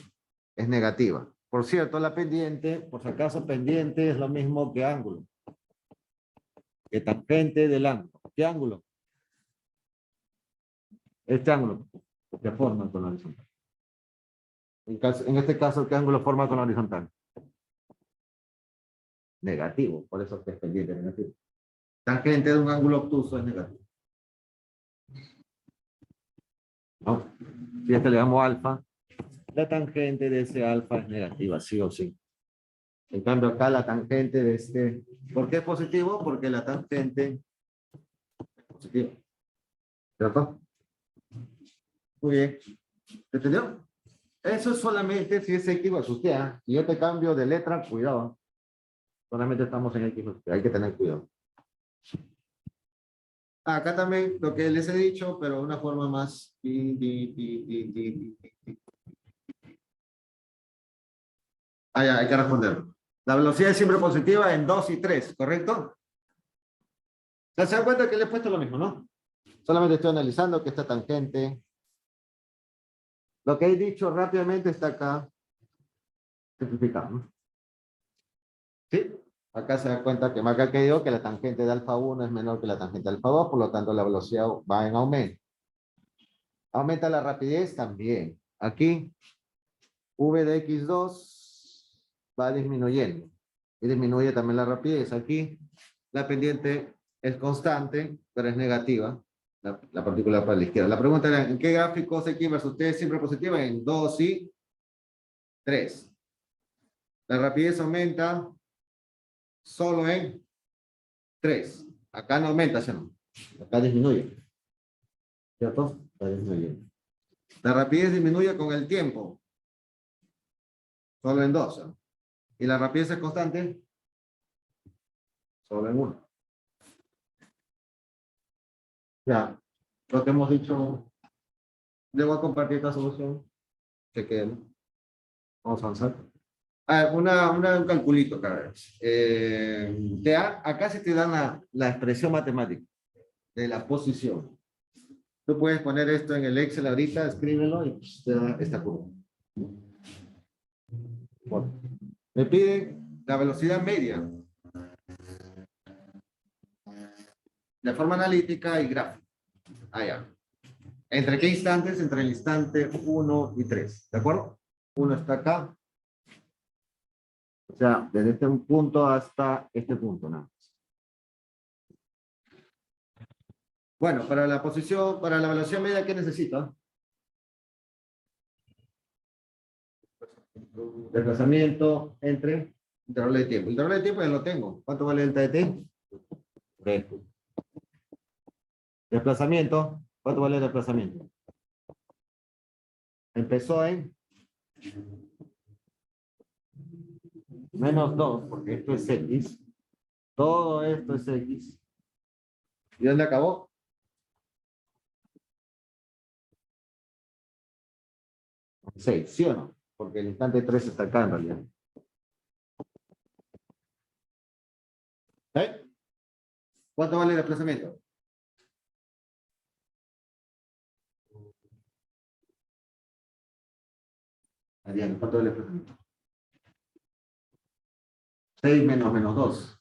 es negativa. Por cierto, la pendiente, por si acaso, pendiente es lo mismo que ángulo. Que tangente del ángulo. ¿Qué ángulo? Este ángulo que forma con la horizontal. En este caso, ¿qué ángulo forma con la horizontal? Negativo, por eso es pendiente negativo. Tangente de un ángulo obtuso es negativo. ¿No? Si a este le damos alfa, la tangente de ese alfa es negativa, sí o sí. En cambio, acá la tangente de este... ¿Por qué es positivo? Porque la tangente es positiva. ¿Cierto? Muy bien. ¿Se entendió? Eso es solamente si es X versus T. Si yo te cambio de letra, cuidado. Solamente estamos en X versus T. Hay que tener cuidado. Acá también lo que les he dicho, pero de una forma más... ya, hay que responderlo. La velocidad es siempre positiva en 2 y 3, ¿correcto? Ya se dan cuenta que le he puesto lo mismo, ¿no? Solamente estoy analizando que esta tangente... Lo que he dicho rápidamente está acá simplificado, ¿no? ¿Sí? Acá se da cuenta que marca que digo que la tangente de alfa 1 es menor que la tangente de alfa 2, por lo tanto la velocidad va en aumento. Aumenta la rapidez también. Aquí, v de x2 va disminuyendo. Y disminuye también la rapidez. Aquí la pendiente es constante, pero es negativa. La partícula para la izquierda. La pregunta era, ¿en qué gráficos X versus T es siempre positiva? En 2 y 3. La rapidez aumenta solo en 3. Acá no aumenta, ¿sí no? Acá disminuye. ¿Cierto? Acá disminuye. La rapidez disminuye con el tiempo. Solo en 2. ¿Sí? Y la rapidez es constante. Solo en 1. Ya. Lo que hemos dicho. Debo compartir esta solución. Chequemos. Vamos a avanzar. A ver, un calculito, cabrón. Acá se te dan la expresión matemática de la posición. Tú puedes poner esto en el Excel ahorita, escríbelo y pues, te da esta curva. Bueno, me pide la velocidad media de forma analítica y gráfica. Allá. ¿Entre qué instantes? Entre el instante 1 y 3. ¿De acuerdo? 1 está acá. O sea, desde este punto hasta este punto, nada más. Bueno, para la posición, para la velocidad media, ¿qué necesito? Desplazamiento entre intervalo de tiempo. El intervalo de tiempo ya lo tengo. ¿Cuánto vale delta de t? 3. Desplazamiento. ¿Cuánto vale el desplazamiento? Empezó en -2, porque esto es x. Todo esto es x. ¿Y dónde acabó? 6, ¿sí o no? Porque el instante 3 está acá en realidad. ¿Eh? ¿Cuánto vale el desplazamiento? Adrián, ¿cuánto vale el desplazamiento? 6 menos -2.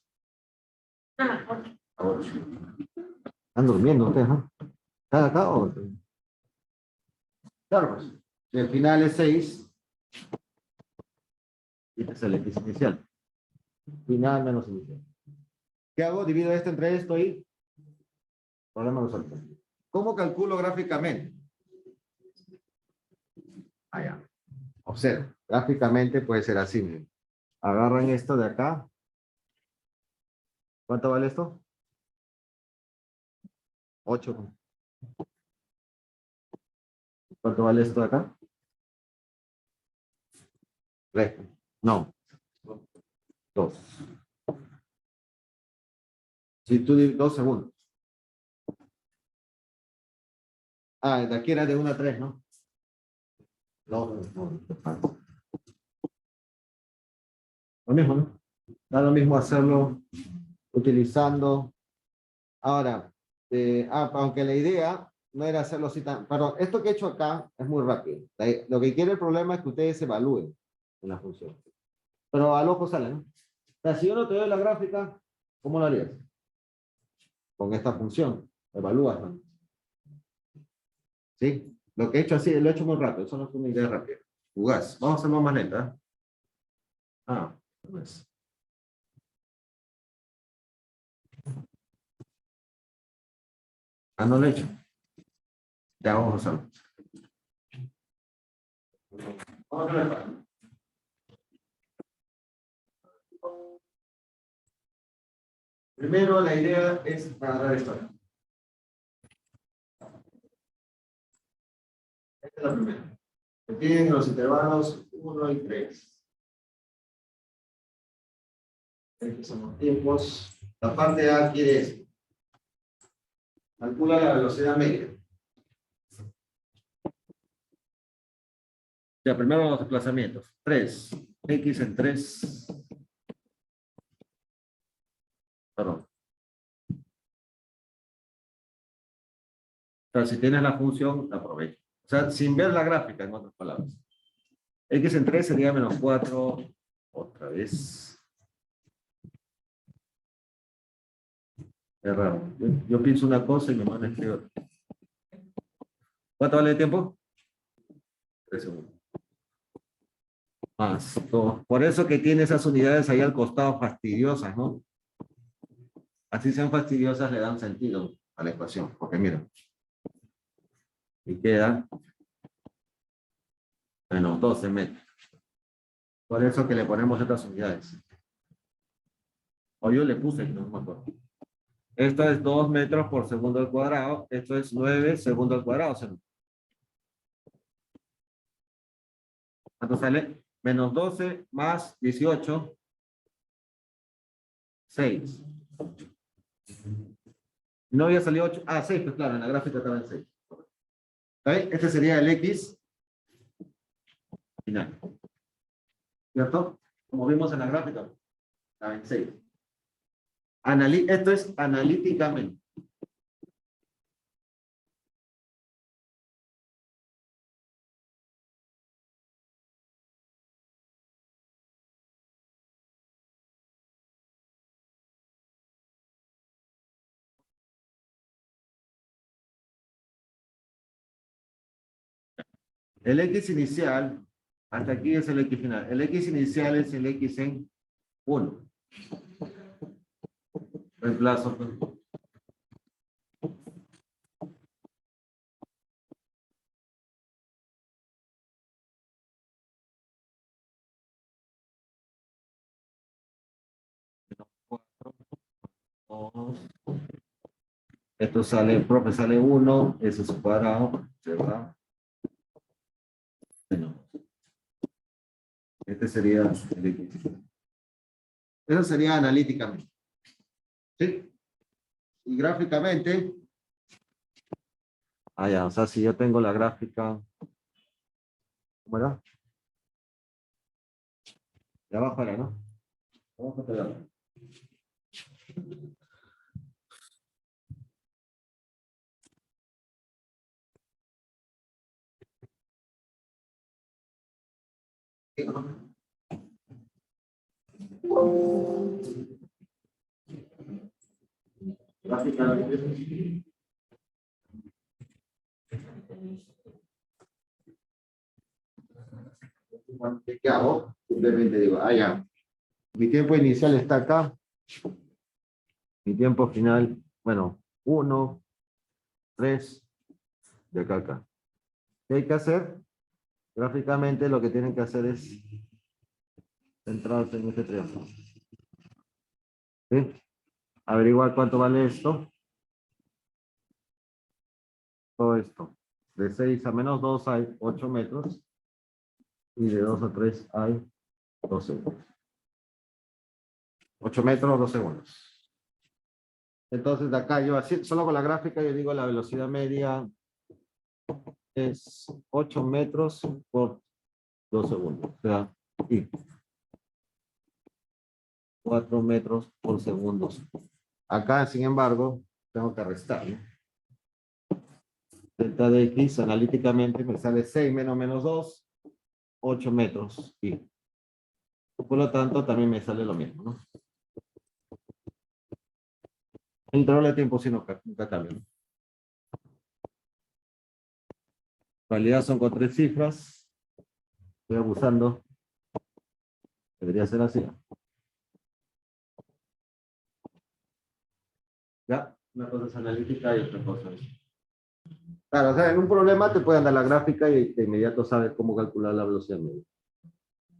8. Están durmiendo ustedes, ¿no? ¿Están acá o...? Claro, pues. Si el final es 6, y este es el x inicial. Final menos inicial. ¿Qué hago? Divido esto entre esto y... Problema resuelto. ¿Cómo calculo gráficamente? Allá. Observa. Gráficamente puede ser así. Miren. Agarran esto de acá. ¿Cuánto vale esto? 8. ¿Cuánto vale esto de acá? Recto. No. 2. Si tú 2 segundos. Ah, de aquí era de 1 a 3, ¿no? No. Lo mismo, ¿no? Da lo mismo hacerlo utilizando. Ahora, aunque la idea no era hacerlo así tan... Pero esto que he hecho acá es muy rápido. Lo que quiere el problema es que ustedes evalúen en la función. Pero al ojo sale, ¿no? O sea, si yo no te doy la gráfica, ¿cómo lo harías? Con esta función. Evalúas, ¿no? ¿Sí? Lo que he hecho así, lo he hecho muy rápido. Eso no es una idea rápida. Fugaz. Vamos a hacerlo más lenta. Pues. No lo he hecho. Ya vamos a hacerlo. Vamos a ver. Primero, la idea es agarrar esto. Esta es la primera. Se piden los intervalos 1 y 3. Estos son los tiempos. La parte A quiere esto. Calcula la velocidad media. Ya, primero los desplazamientos. 3. X en 3. Perdón. O sea, si tienes la función, la aprovecha. O sea, sin ver la gráfica, en otras palabras. X en 3 sería -4. Otra vez. Es raro. Yo pienso una cosa y mi mano escribe otra. ¿Cuánto vale el tiempo? 3 segundos. más 2. Por eso que tiene esas unidades ahí al costado fastidiosas, ¿no? Así sean fastidiosas, le dan sentido a la ecuación. Porque mira, y queda menos 12 metros. Por eso que le ponemos estas unidades. O yo le puse, no me acuerdo. Esto es 2 metros por segundo al cuadrado. Esto es 9 segundo al cuadrado. ¿Cuánto sale? Menos 12 más 18. 6. No había salido 8. Ah, 6, pues claro, en la gráfica estaba en 6. ¿Okay? Este sería el X final. ¿Cierto? Como vimos en la gráfica. Estaba en 6. Esto es analíticamente. El X inicial, hasta aquí es el X final. El X inicial es el X en 1. Reemplazo. Esto sale, profe, sale 1, eso es cuadrado, ¿verdad? Bueno, este sería el X. Eso sería analíticamente. ¿Sí? Y gráficamente, ya, o sea, si yo tengo la gráfica, ¿cómo era? De abajo era, ¿no? Vamos a pegar. Gráficamente. ¿Qué hago? Simplemente digo, ya. Mi tiempo inicial está acá. Mi tiempo final, bueno, 1, 3, de acá a acá. ¿Qué hay que hacer? Gráficamente lo que tienen que hacer es centrarse en este triángulo. ¿Sí? Averiguar cuánto vale esto. Todo esto. De 6 a menos 2 hay 8 metros. Y de 2 a 3 hay 2 segundos. 8 metros, 2 segundos. Entonces de acá yo así, solo con la gráfica yo digo la velocidad media es 8 metros por 2 segundos. O sea, y 4 metros por segundo. Acá, sin embargo, tengo que restar, ¿no? Delta de X analíticamente me sale 6 menos 2, 8 metros. Y por lo tanto también me sale lo mismo, ¿no? El intervalo de tiempo sí nunca cambia, ¿no? En realidad son con 3 cifras. Estoy abusando. Debería ser así. ¿Ya? Una cosa es analítica y otra cosa es... Claro, o sea, en un problema te pueden dar la gráfica y de inmediato sabes cómo calcular la velocidad media.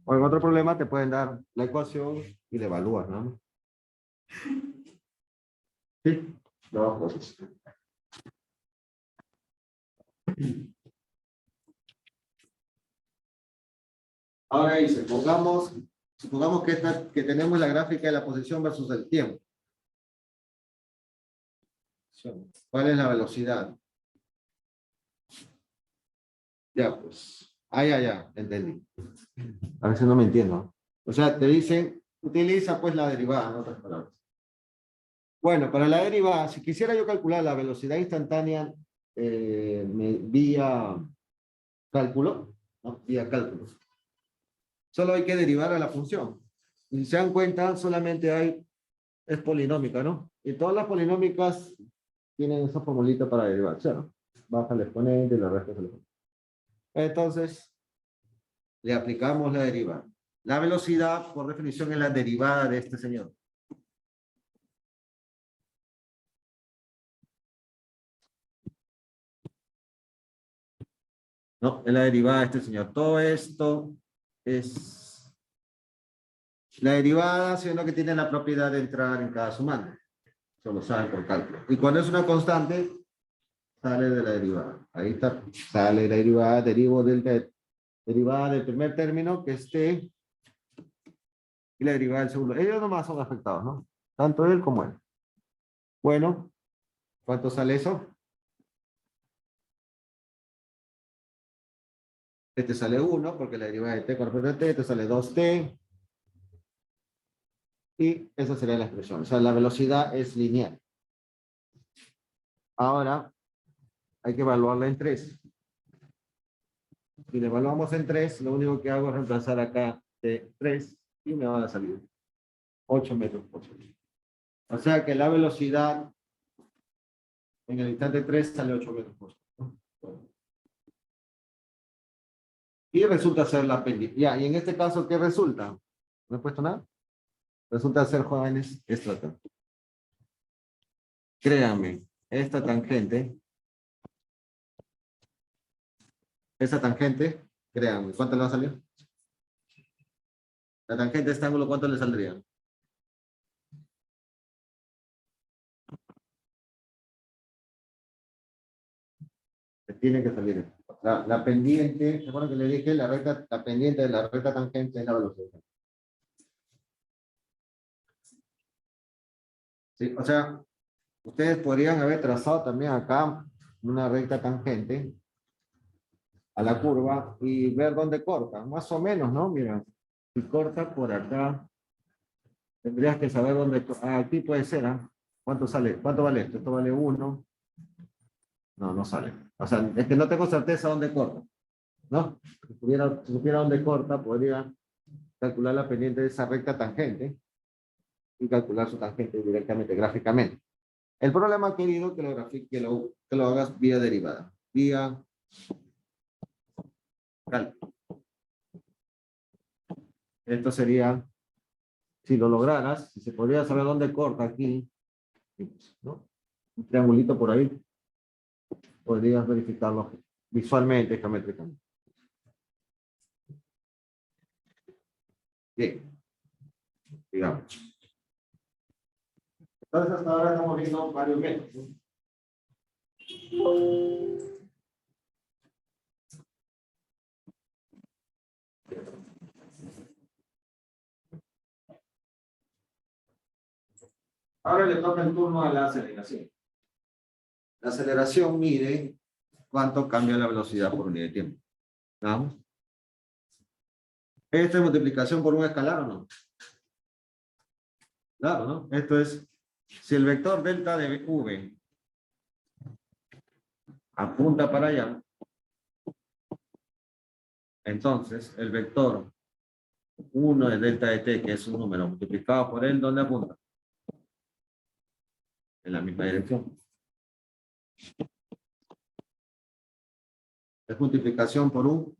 O en otro problema te pueden dar la ecuación y la evalúas, ¿no? Sí, no, pues. Ahora dice, supongamos que tenemos la gráfica de la posición versus el tiempo. ¿Cuál es la velocidad? Ya, pues. Ya, entendí. A veces no me entiendo, ¿no? O sea, te dicen, utiliza pues la derivada, en otras palabras. Bueno, para la derivada, si quisiera yo calcular la velocidad instantánea vía cálculo, ¿no? Vía cálculo. Solo hay que derivar a la función. Y si se dan cuenta, solamente es polinómica, ¿no? Y todas las polinómicas tienen esa formulita para derivar, ¿no? Baja el exponente y la resta el exponente. Entonces, le aplicamos la derivada. La velocidad, por definición, es la derivada de este señor. No, es la derivada de este señor. Todo esto es la derivada, siendo que tiene la propiedad de entrar en cada sumando. Eso lo saben por cálculo. Y cuando es una constante, sale de la derivada. Ahí está, sale la derivada, derivada del primer término, que es t, y la derivada del segundo. Ellos nomás son afectados, ¿no? Tanto él como él. Bueno, ¿cuánto sale eso? Este sale 1, porque la derivada de t corresponde a t, este sale 2t. Y esa sería la expresión. O sea, la velocidad es lineal. Ahora, hay que evaluarla en 3. Si la evaluamos en 3, lo único que hago es reemplazar acá de 3 y me va a salir 8 metros por segundo. O sea que la velocidad en el instante 3 sale 8 metros por segundo. Y resulta ser la pendiente. Ya, y en este caso, ¿qué resulta? ¿No he puesto nada? Resulta ser, jóvenes, esta tangente. Créanme, esta tangente, créanme, ¿cuánto le va a salir? La tangente de este ángulo, ¿cuánto le saldría? Tiene que salir. La pendiente, ¿se acuerdan que le dije? La pendiente de la recta tangente es la velocidad. Sí, o sea, ustedes podrían haber trazado también acá una recta tangente a la curva y ver dónde corta, más o menos, ¿no? Mira, si corta por acá, tendrías que saber dónde, aquí puede ser, ¿ah? ¿Cuánto sale? ¿Cuánto vale esto? Esto vale 1. No, no sale. O sea, es que no tengo certeza dónde corta, ¿no? Si supiera dónde corta, podría calcular la pendiente de esa recta tangente y calcular su tangente directamente, gráficamente. El problema, querido, que lo hagas vía derivada, vía cálculo. Esto sería, si lo lograras, si se podría saber dónde corta aquí, ¿no? Un triangulito por ahí, podrías verificarlo visualmente, geométricamente. Bien, digamos. Entonces, hasta ahora estamos viendo varios métodos, ¿no? Ahora le toca el turno a la aceleración. La aceleración mide cuánto cambia la velocidad por unidad de tiempo. ¿Vamos? ¿Esto es multiplicación por un escalar o no? Claro, ¿no? Esto es, si el vector delta de v apunta para allá, entonces el vector 1 de delta de t, que es un número multiplicado por él, ¿dónde apunta? En la misma dirección. Es multiplicación por un.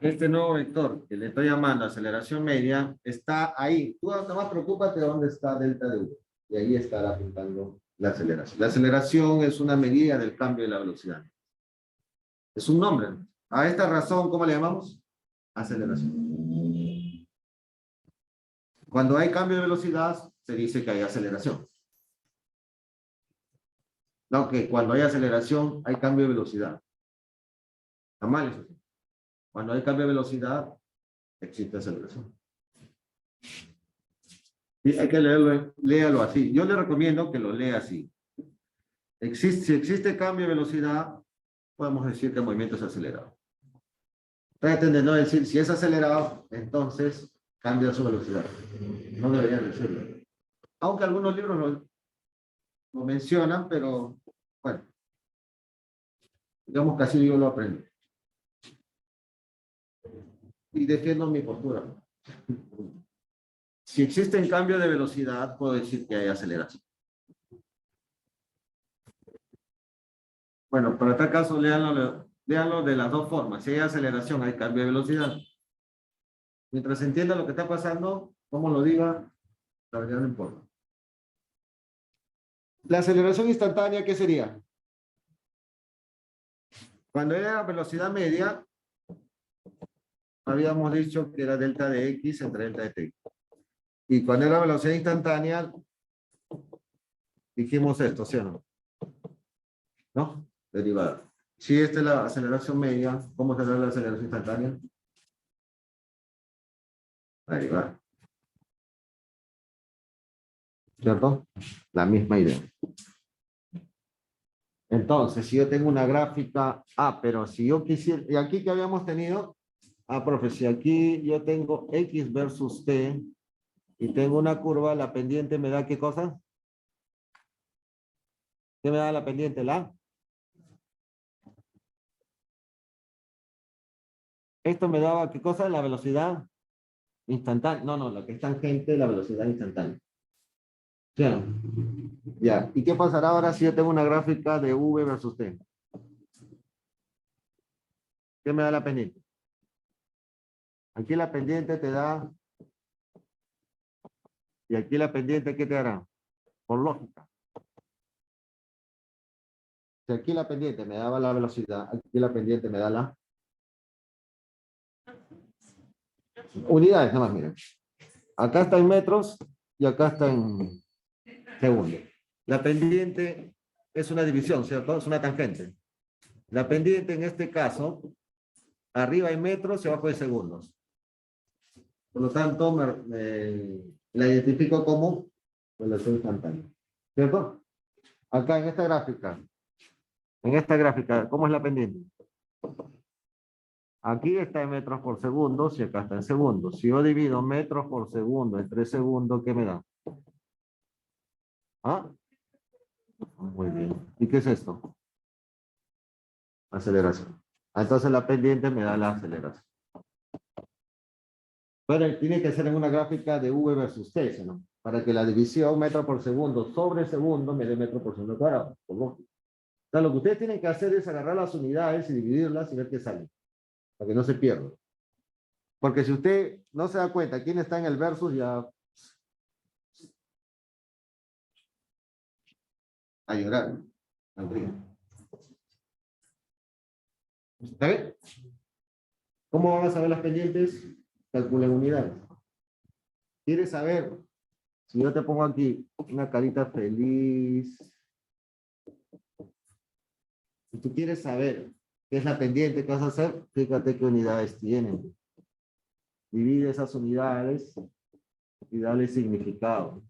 Este nuevo vector que le estoy llamando aceleración media está ahí. Tú nomás preocúpate de dónde está delta de v. Y ahí estará apuntando la aceleración. La aceleración es una medida del cambio de la velocidad. Es un nombre. A esta razón, ¿cómo le llamamos? Aceleración. Cuando hay cambio de velocidad, se dice que hay aceleración. No, que cuando hay aceleración, hay cambio de velocidad. Está mal eso. Cuando hay cambio de velocidad, existe aceleración. Y hay que leerlo, léalo así. Yo le recomiendo que lo lea así. Si existe cambio de velocidad, podemos decir que el movimiento es acelerado. Traten de no decir, si es acelerado, entonces cambia su velocidad. No deberían decirlo. Aunque algunos libros lo mencionan, pero bueno, digamos que así yo lo aprendí. Y defiendo mi postura. Si existe un cambio de velocidad, puedo decir que hay aceleración. Bueno, para tal caso, léanlo de las dos formas. Si hay aceleración, hay cambio de velocidad. Mientras se entienda lo que está pasando, como lo diga, la verdad no importa. La aceleración instantánea, ¿qué sería? Cuando era velocidad media, habíamos dicho que era delta de x entre delta de t. Y cuando era velocidad instantánea, dijimos esto, ¿sí o no? ¿No? Derivada. Si esta es la aceleración media, ¿cómo será la aceleración instantánea? Derivada. ¿Cierto? La misma idea. Entonces, si yo tengo una gráfica, pero si yo quisiera, y aquí que habíamos tenido, profe, si aquí yo tengo X versus T, y tengo una curva, la pendiente me da ¿qué cosa? ¿Qué me da la pendiente? ¿La? Esto me daba ¿qué cosa? La velocidad instantánea. No, la que es tangente, la velocidad instantánea. Ya. Ya. ¿Y qué pasará ahora si yo tengo una gráfica de V versus T? ¿Qué me da la pendiente? Aquí la pendiente te da, y aquí la pendiente, ¿qué te dará? Por lógica. Si aquí la pendiente me daba la velocidad, aquí la pendiente me da la unidades, nada más, miren. Acá está en metros y acá está en segundos. La pendiente es una división, ¿cierto? Es una tangente. La pendiente en este caso, arriba hay metros y abajo hay segundos. Por lo tanto, la identifico como velocidad instantánea. ¿Cierto? Acá en esta gráfica, ¿cómo es la pendiente? Aquí está en metros por segundo y acá está en segundos. Si yo divido metros por segundo entre segundos, ¿qué me da? ¿Ah? Muy bien. ¿Y qué es esto? Aceleración. Entonces la pendiente me da la aceleración. Pero tiene que ser en una gráfica de V versus T, ¿no? Para que la división metro por segundo sobre segundo me dé metro por segundo cuadrado. Por lógica. O sea, lo que ustedes tienen que hacer es agarrar las unidades y dividirlas y ver qué sale. Para que no se pierda. Porque si usted no se da cuenta quién está en el versus, ya a llorar. Al río. ¿Está bien? ¿Cómo van a saber las pendientes? Calculen unidades. ¿Quieres saber? Si yo te pongo aquí una carita feliz, si tú quieres saber qué es la pendiente, ¿qué vas a hacer? Fíjate qué unidades tienen. Divide esas unidades y dale significado.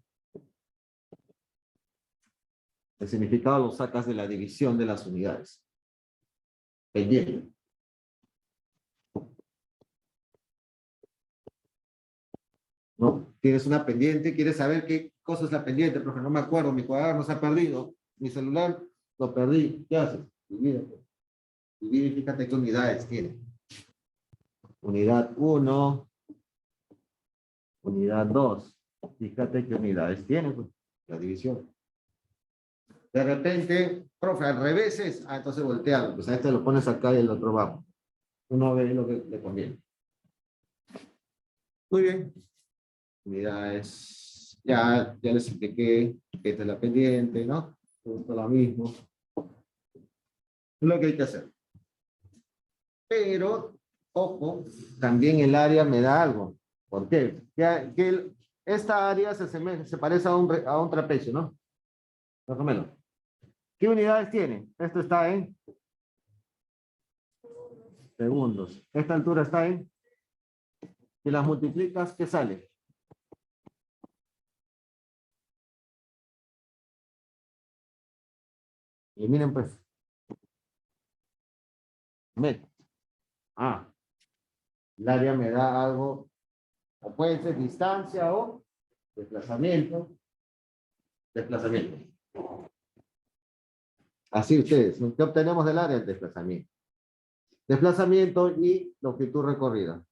El significado lo sacas de la división de las unidades. Pendiente. ¿No? Tienes una pendiente, quieres saber qué cosa es la pendiente, profe, no me acuerdo, mi cuaderno se ha perdido, mi celular lo perdí. ¿Qué haces? Divide. Divide y fíjate qué unidades tiene. Unidad 1, unidad 2. Fíjate qué unidades tiene, pues, la división. De repente, profe, al revés es, entonces voltealo, pues a este lo pones acá y el otro abajo. Uno ve lo que le conviene. Muy bien. Unidades, ya les expliqué que esta es la pendiente, ¿no? Todo esto es lo mismo. Es lo que hay que hacer. Pero, ojo, también el área me da algo. ¿Por qué? Esta área se parece a un trapecio, ¿no? Más o menos. ¿Qué unidades tiene? Esto está en segundos. Esta altura está en, si las multiplicas, ¿qué sale? Y miren pues. Metros. El área me da algo, o puede ser distancia o desplazamiento. Desplazamiento. Así ustedes, ¿no? ¿Qué obtenemos del área? El desplazamiento. Desplazamiento y longitud recorrida.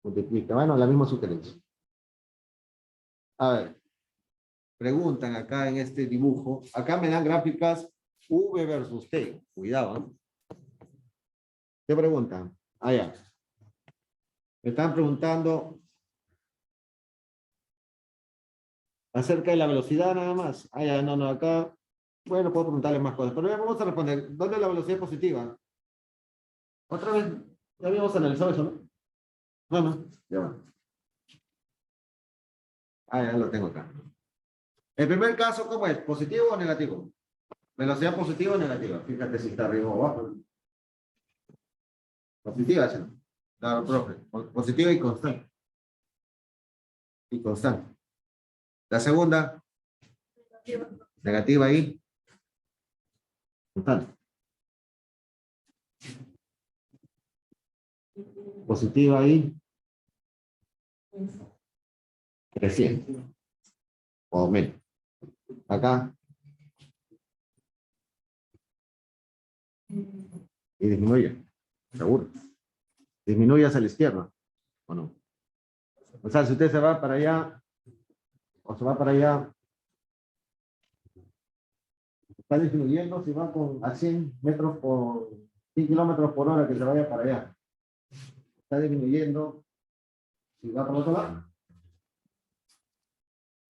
Multiplica. Bueno, la misma sugerencia. A ver, preguntan acá en este dibujo. Acá me dan gráficas V versus T. Cuidado, ¿eh? ¿Qué preguntan? Ah, ya. Me están preguntando acerca de la velocidad nada más. Ah, ya, no, acá. Bueno, puedo preguntarles más cosas, pero ya vamos a responder. ¿Dónde es la velocidad positiva? Otra vez, ya habíamos analizado eso, ¿no? No, ya va. Ah, ya lo tengo acá. El primer caso, ¿cómo es? ¿Positivo o negativo? Velocidad positiva o negativa. Fíjate si está arriba o abajo. Positiva, ¿sí? Claro, profe. Positiva y constante. Y constante. La segunda, negativa y constante. Positiva y creciente. O menos. Acá. Y disminuye. Seguro. Disminuye hacia la izquierda. ¿O no? O sea, si usted se va para allá, o se va para allá, está disminuyendo si va a 100 metros por 100 kilómetros por hora que se vaya para allá. Está disminuyendo si va por otro lado.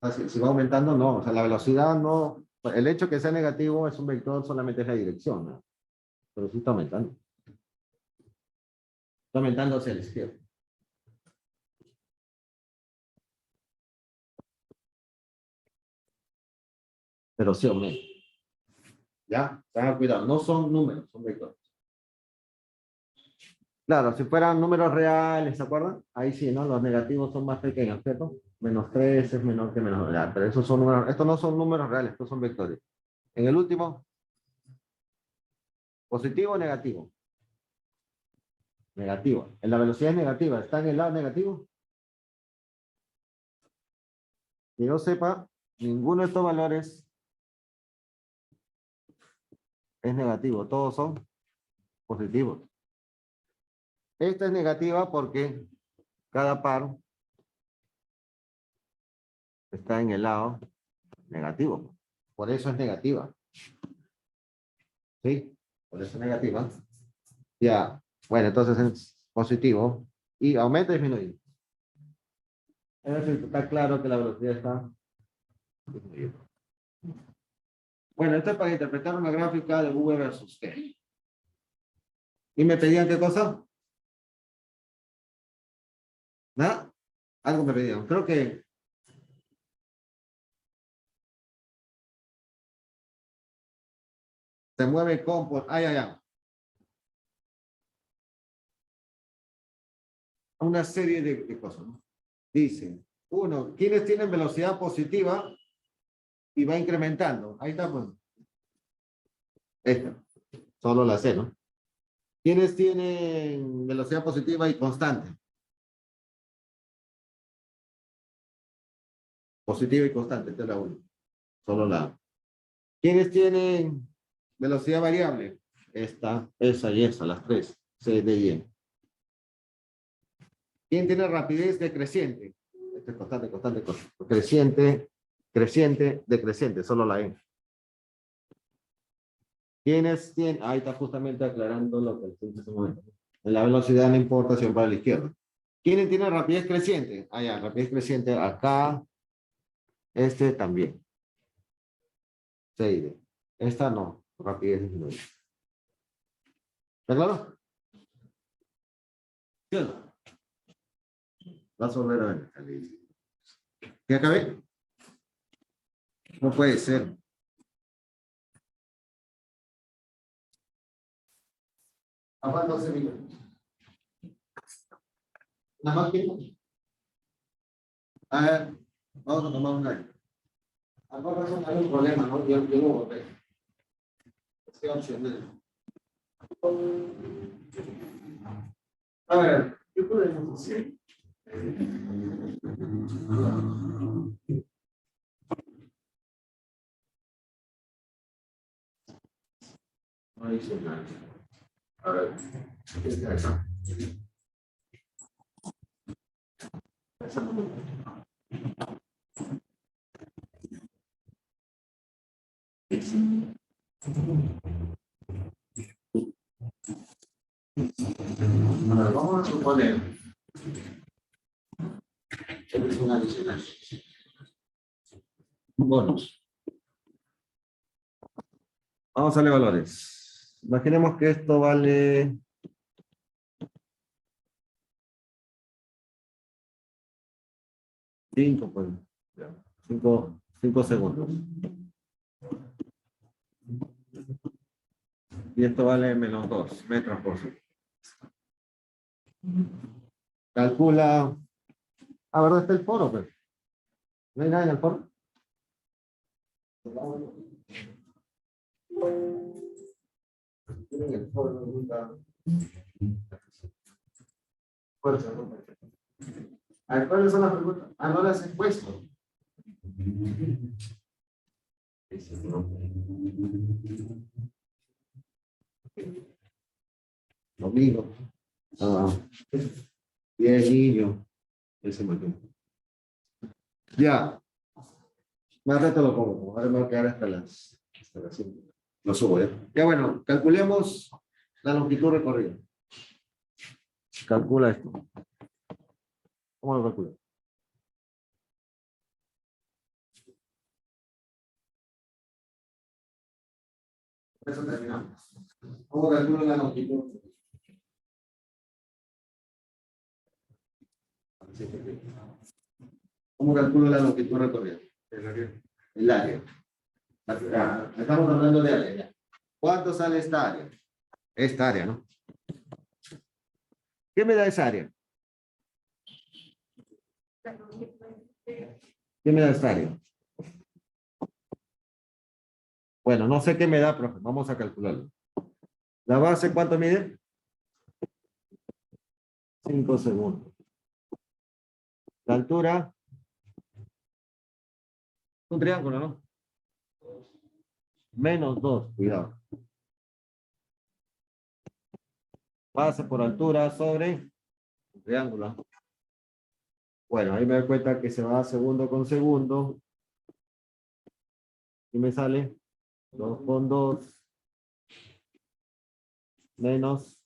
O sea, si va aumentando, no. O sea, la velocidad no. El hecho que sea negativo es un vector, solamente es la dirección, ¿no? Pero sí está aumentando. Está aumentando hacia la izquierda. Pero sí aumenta. ¿Ya? Tengan cuidado. No son números, son vectores. Claro, si fueran números reales, ¿se acuerdan? Ahí sí, ¿no? Los negativos son más pequeños, ¿cierto? -3 es menor que -2. Ya, pero esos son números, estos no son números reales, estos son vectores. En el último, ¿positivo o negativo? Negativo. En la velocidad es negativa. ¿Está en el lado negativo? Que yo sepa, ninguno de estos valores es negativo. Todos son positivos. Esta es negativa porque cada par está en el lado negativo. Por eso es negativa. ¿Sí? Por eso es negativa. Ya. Bueno, entonces es positivo. Y aumenta y disminuye. Es decir, está claro que la velocidad está disminuyendo. Bueno, esto es para interpretar una gráfica de V versus T. ¿Y me pedían qué cosa? ¿Nada? Algo me pedían. Creo que se mueve con... ya. Una serie de cosas, ¿no? Dice, uno, ¿quiénes tienen velocidad positiva y va incrementando? Ahí está, pues. Esta. Solo la C, ¿no? ¿Quiénes tienen velocidad positiva y constante? Positiva y constante, esta es la 1. Solo la A. ¿Quiénes tienen velocidad variable? Esta, esa y esa, las tres. C, D y E. ¿Quién tiene rapidez decreciente? Este es constante, constante, constante. Creciente, creciente, decreciente, solo la E. ¿Quiénes tienen? Ahí está justamente aclarando lo que estoy en este momento. En la velocidad no importa si va para la izquierda. ¿Quiénes tienen rapidez creciente? Ah, ya, rapidez creciente acá. Este también. C y D. Esta no, rapidez disminuye. ¿Está claro? ¿Sí o no? Vas a volver a ver. ¿Qué acabé? No puede ser. Aguanta 12 minutos. Nada más que. A ver, vamos a tomar un aire. Por razón hay un problema, ¿no? Yo no volví. Es opcional. A ver, ¿qué podemos hacer? No hice nada. A ver, ¿qué está acá? Ahora, vamos a suponer. Es un adicional. Un bonus. Vamos a darle valores. Imaginemos que esto vale 5, pues. 5 segundos. Y esto vale menos 2 metros por segundo. Calcula. Ah, ¿verdad? Está el foro, pues. ¿No hay nada en el foro? El foro nunca. A ver, ¿cuáles son las preguntas? Ah, no las he puesto. Domingo. Ah, bien, niño. Ese mató. Ya. Más rato lo pongo. Ahora me voy a quedar hasta las 5. Lo subo, ¿eh? Ya bueno, calculemos la longitud recorrida. Calcula esto. ¿Cómo lo calcula? Eso terminamos. ¿Cómo calculo la longitud? ¿Cómo calculo la longitud recorrida? El área. El área. Estamos hablando de área. ¿Cuánto sale esta área? Esta área, ¿no? ¿Qué me da esa área? ¿Qué me da esta área? Bueno, no sé qué me da, profe. Vamos a calcularlo. ¿La base cuánto mide? 5 segundos. La altura. Un triángulo, ¿no? Menos 2, cuidado. Base por altura sobre un triángulo. Bueno, ahí me doy cuenta que se va segundo con segundo. Y me sale 2 con 2 menos.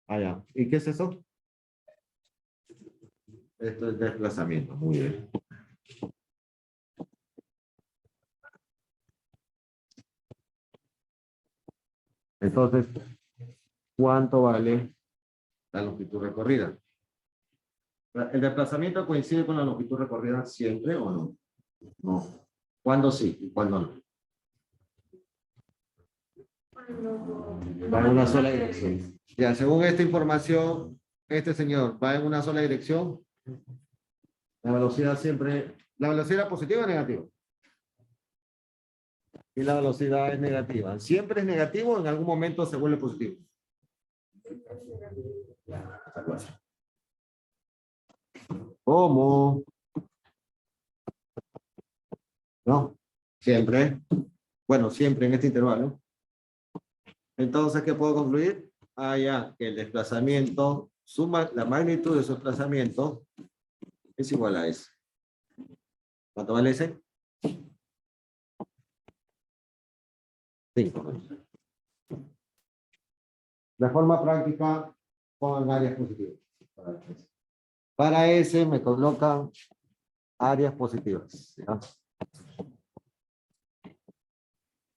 Allá. ¿Y qué es eso? Esto es desplazamiento. Muy bien. Entonces, ¿cuánto vale la longitud recorrida? ¿El desplazamiento coincide con la longitud recorrida siempre o no? No. ¿Cuándo sí y cuándo no? Va en una sola dirección. Ya, según esta información, este señor va en una sola dirección. La velocidad siempre, ¿la velocidad es positiva o negativa? Y la velocidad es negativa. ¿Siempre es negativo o en algún momento se vuelve positivo? ¿Cómo? No, siempre. Bueno, siempre en este intervalo. Entonces, ¿qué puedo concluir? Ah, ya, que el desplazamiento, suma la magnitud de su desplazamiento es igual a S. ¿Cuánto vale ese? 5. De forma práctica, pongan áreas positivas. Para S me colocan áreas positivas. ¿Ya?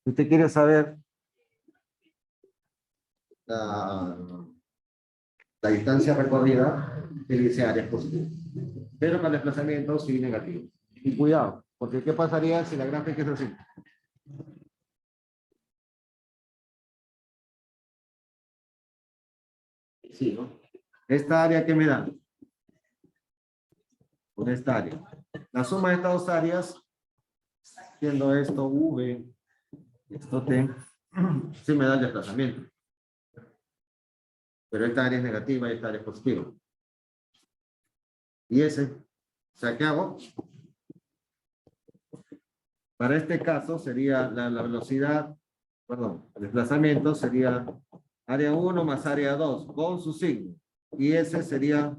Si usted quiere saber la distancia recorrida, tiene que ser áreas positivas. Pero con el desplazamiento sí negativo. Y cuidado, porque ¿qué pasaría si la gráfica es así? Sí, ¿no? Esta área que me da, con esta área. La suma de estas dos áreas, siendo esto V, esto T, sí me da el desplazamiento. Pero esta área es negativa y esta área es positiva. Y ese, o sea, ¿qué hago? Para este caso sería la velocidad, perdón, el desplazamiento sería área 1 más área 2 con su signo. Y ese sería,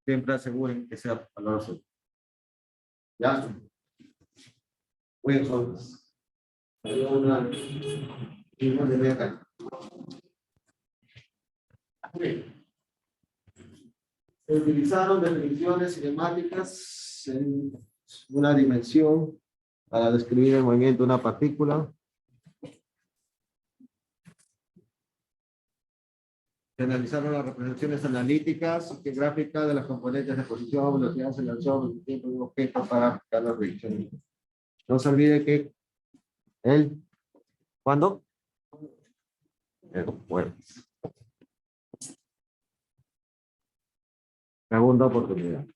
siempre aseguren que sea valor absoluto. ¿Ya? Muy jóvenes. Había una de beca. Se utilizaron definiciones cinemáticas en una dimensión para describir el movimiento de una partícula. Se analizaron las representaciones analíticas y gráficas de las componentes de posición, velocidad, aceleración, tiempo de un objeto para aplicar las reacciones. No se olvide que ¿cuándo? El jueves. Segunda oportunidad.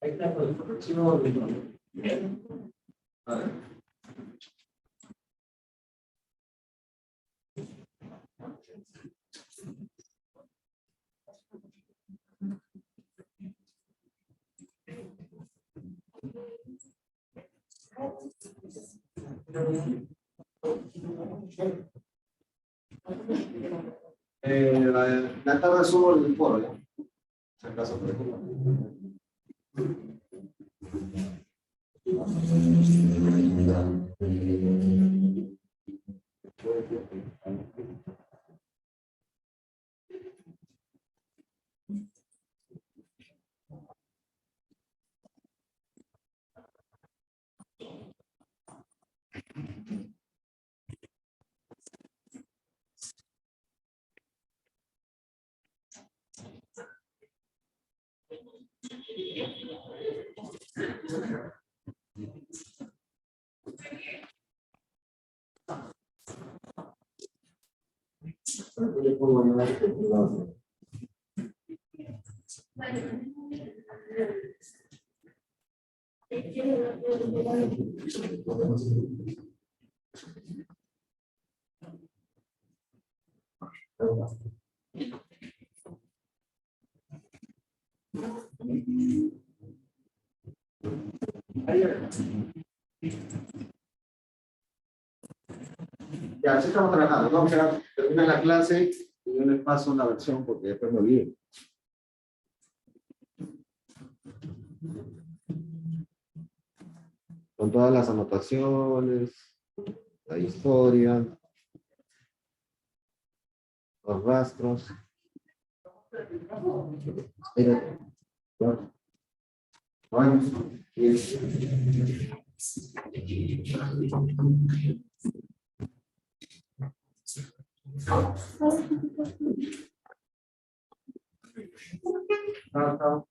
Ahí está, por el próximo. A ver. La tabla subo el foro, ¿ya? Si acaso, por ejemplo. Ya, así estamos trabajando. Vamos a terminar la clase y yo les paso una versión porque después me olvido. Con todas las anotaciones, la historia, los rastros. Espérate. Vamos. Chao, chao.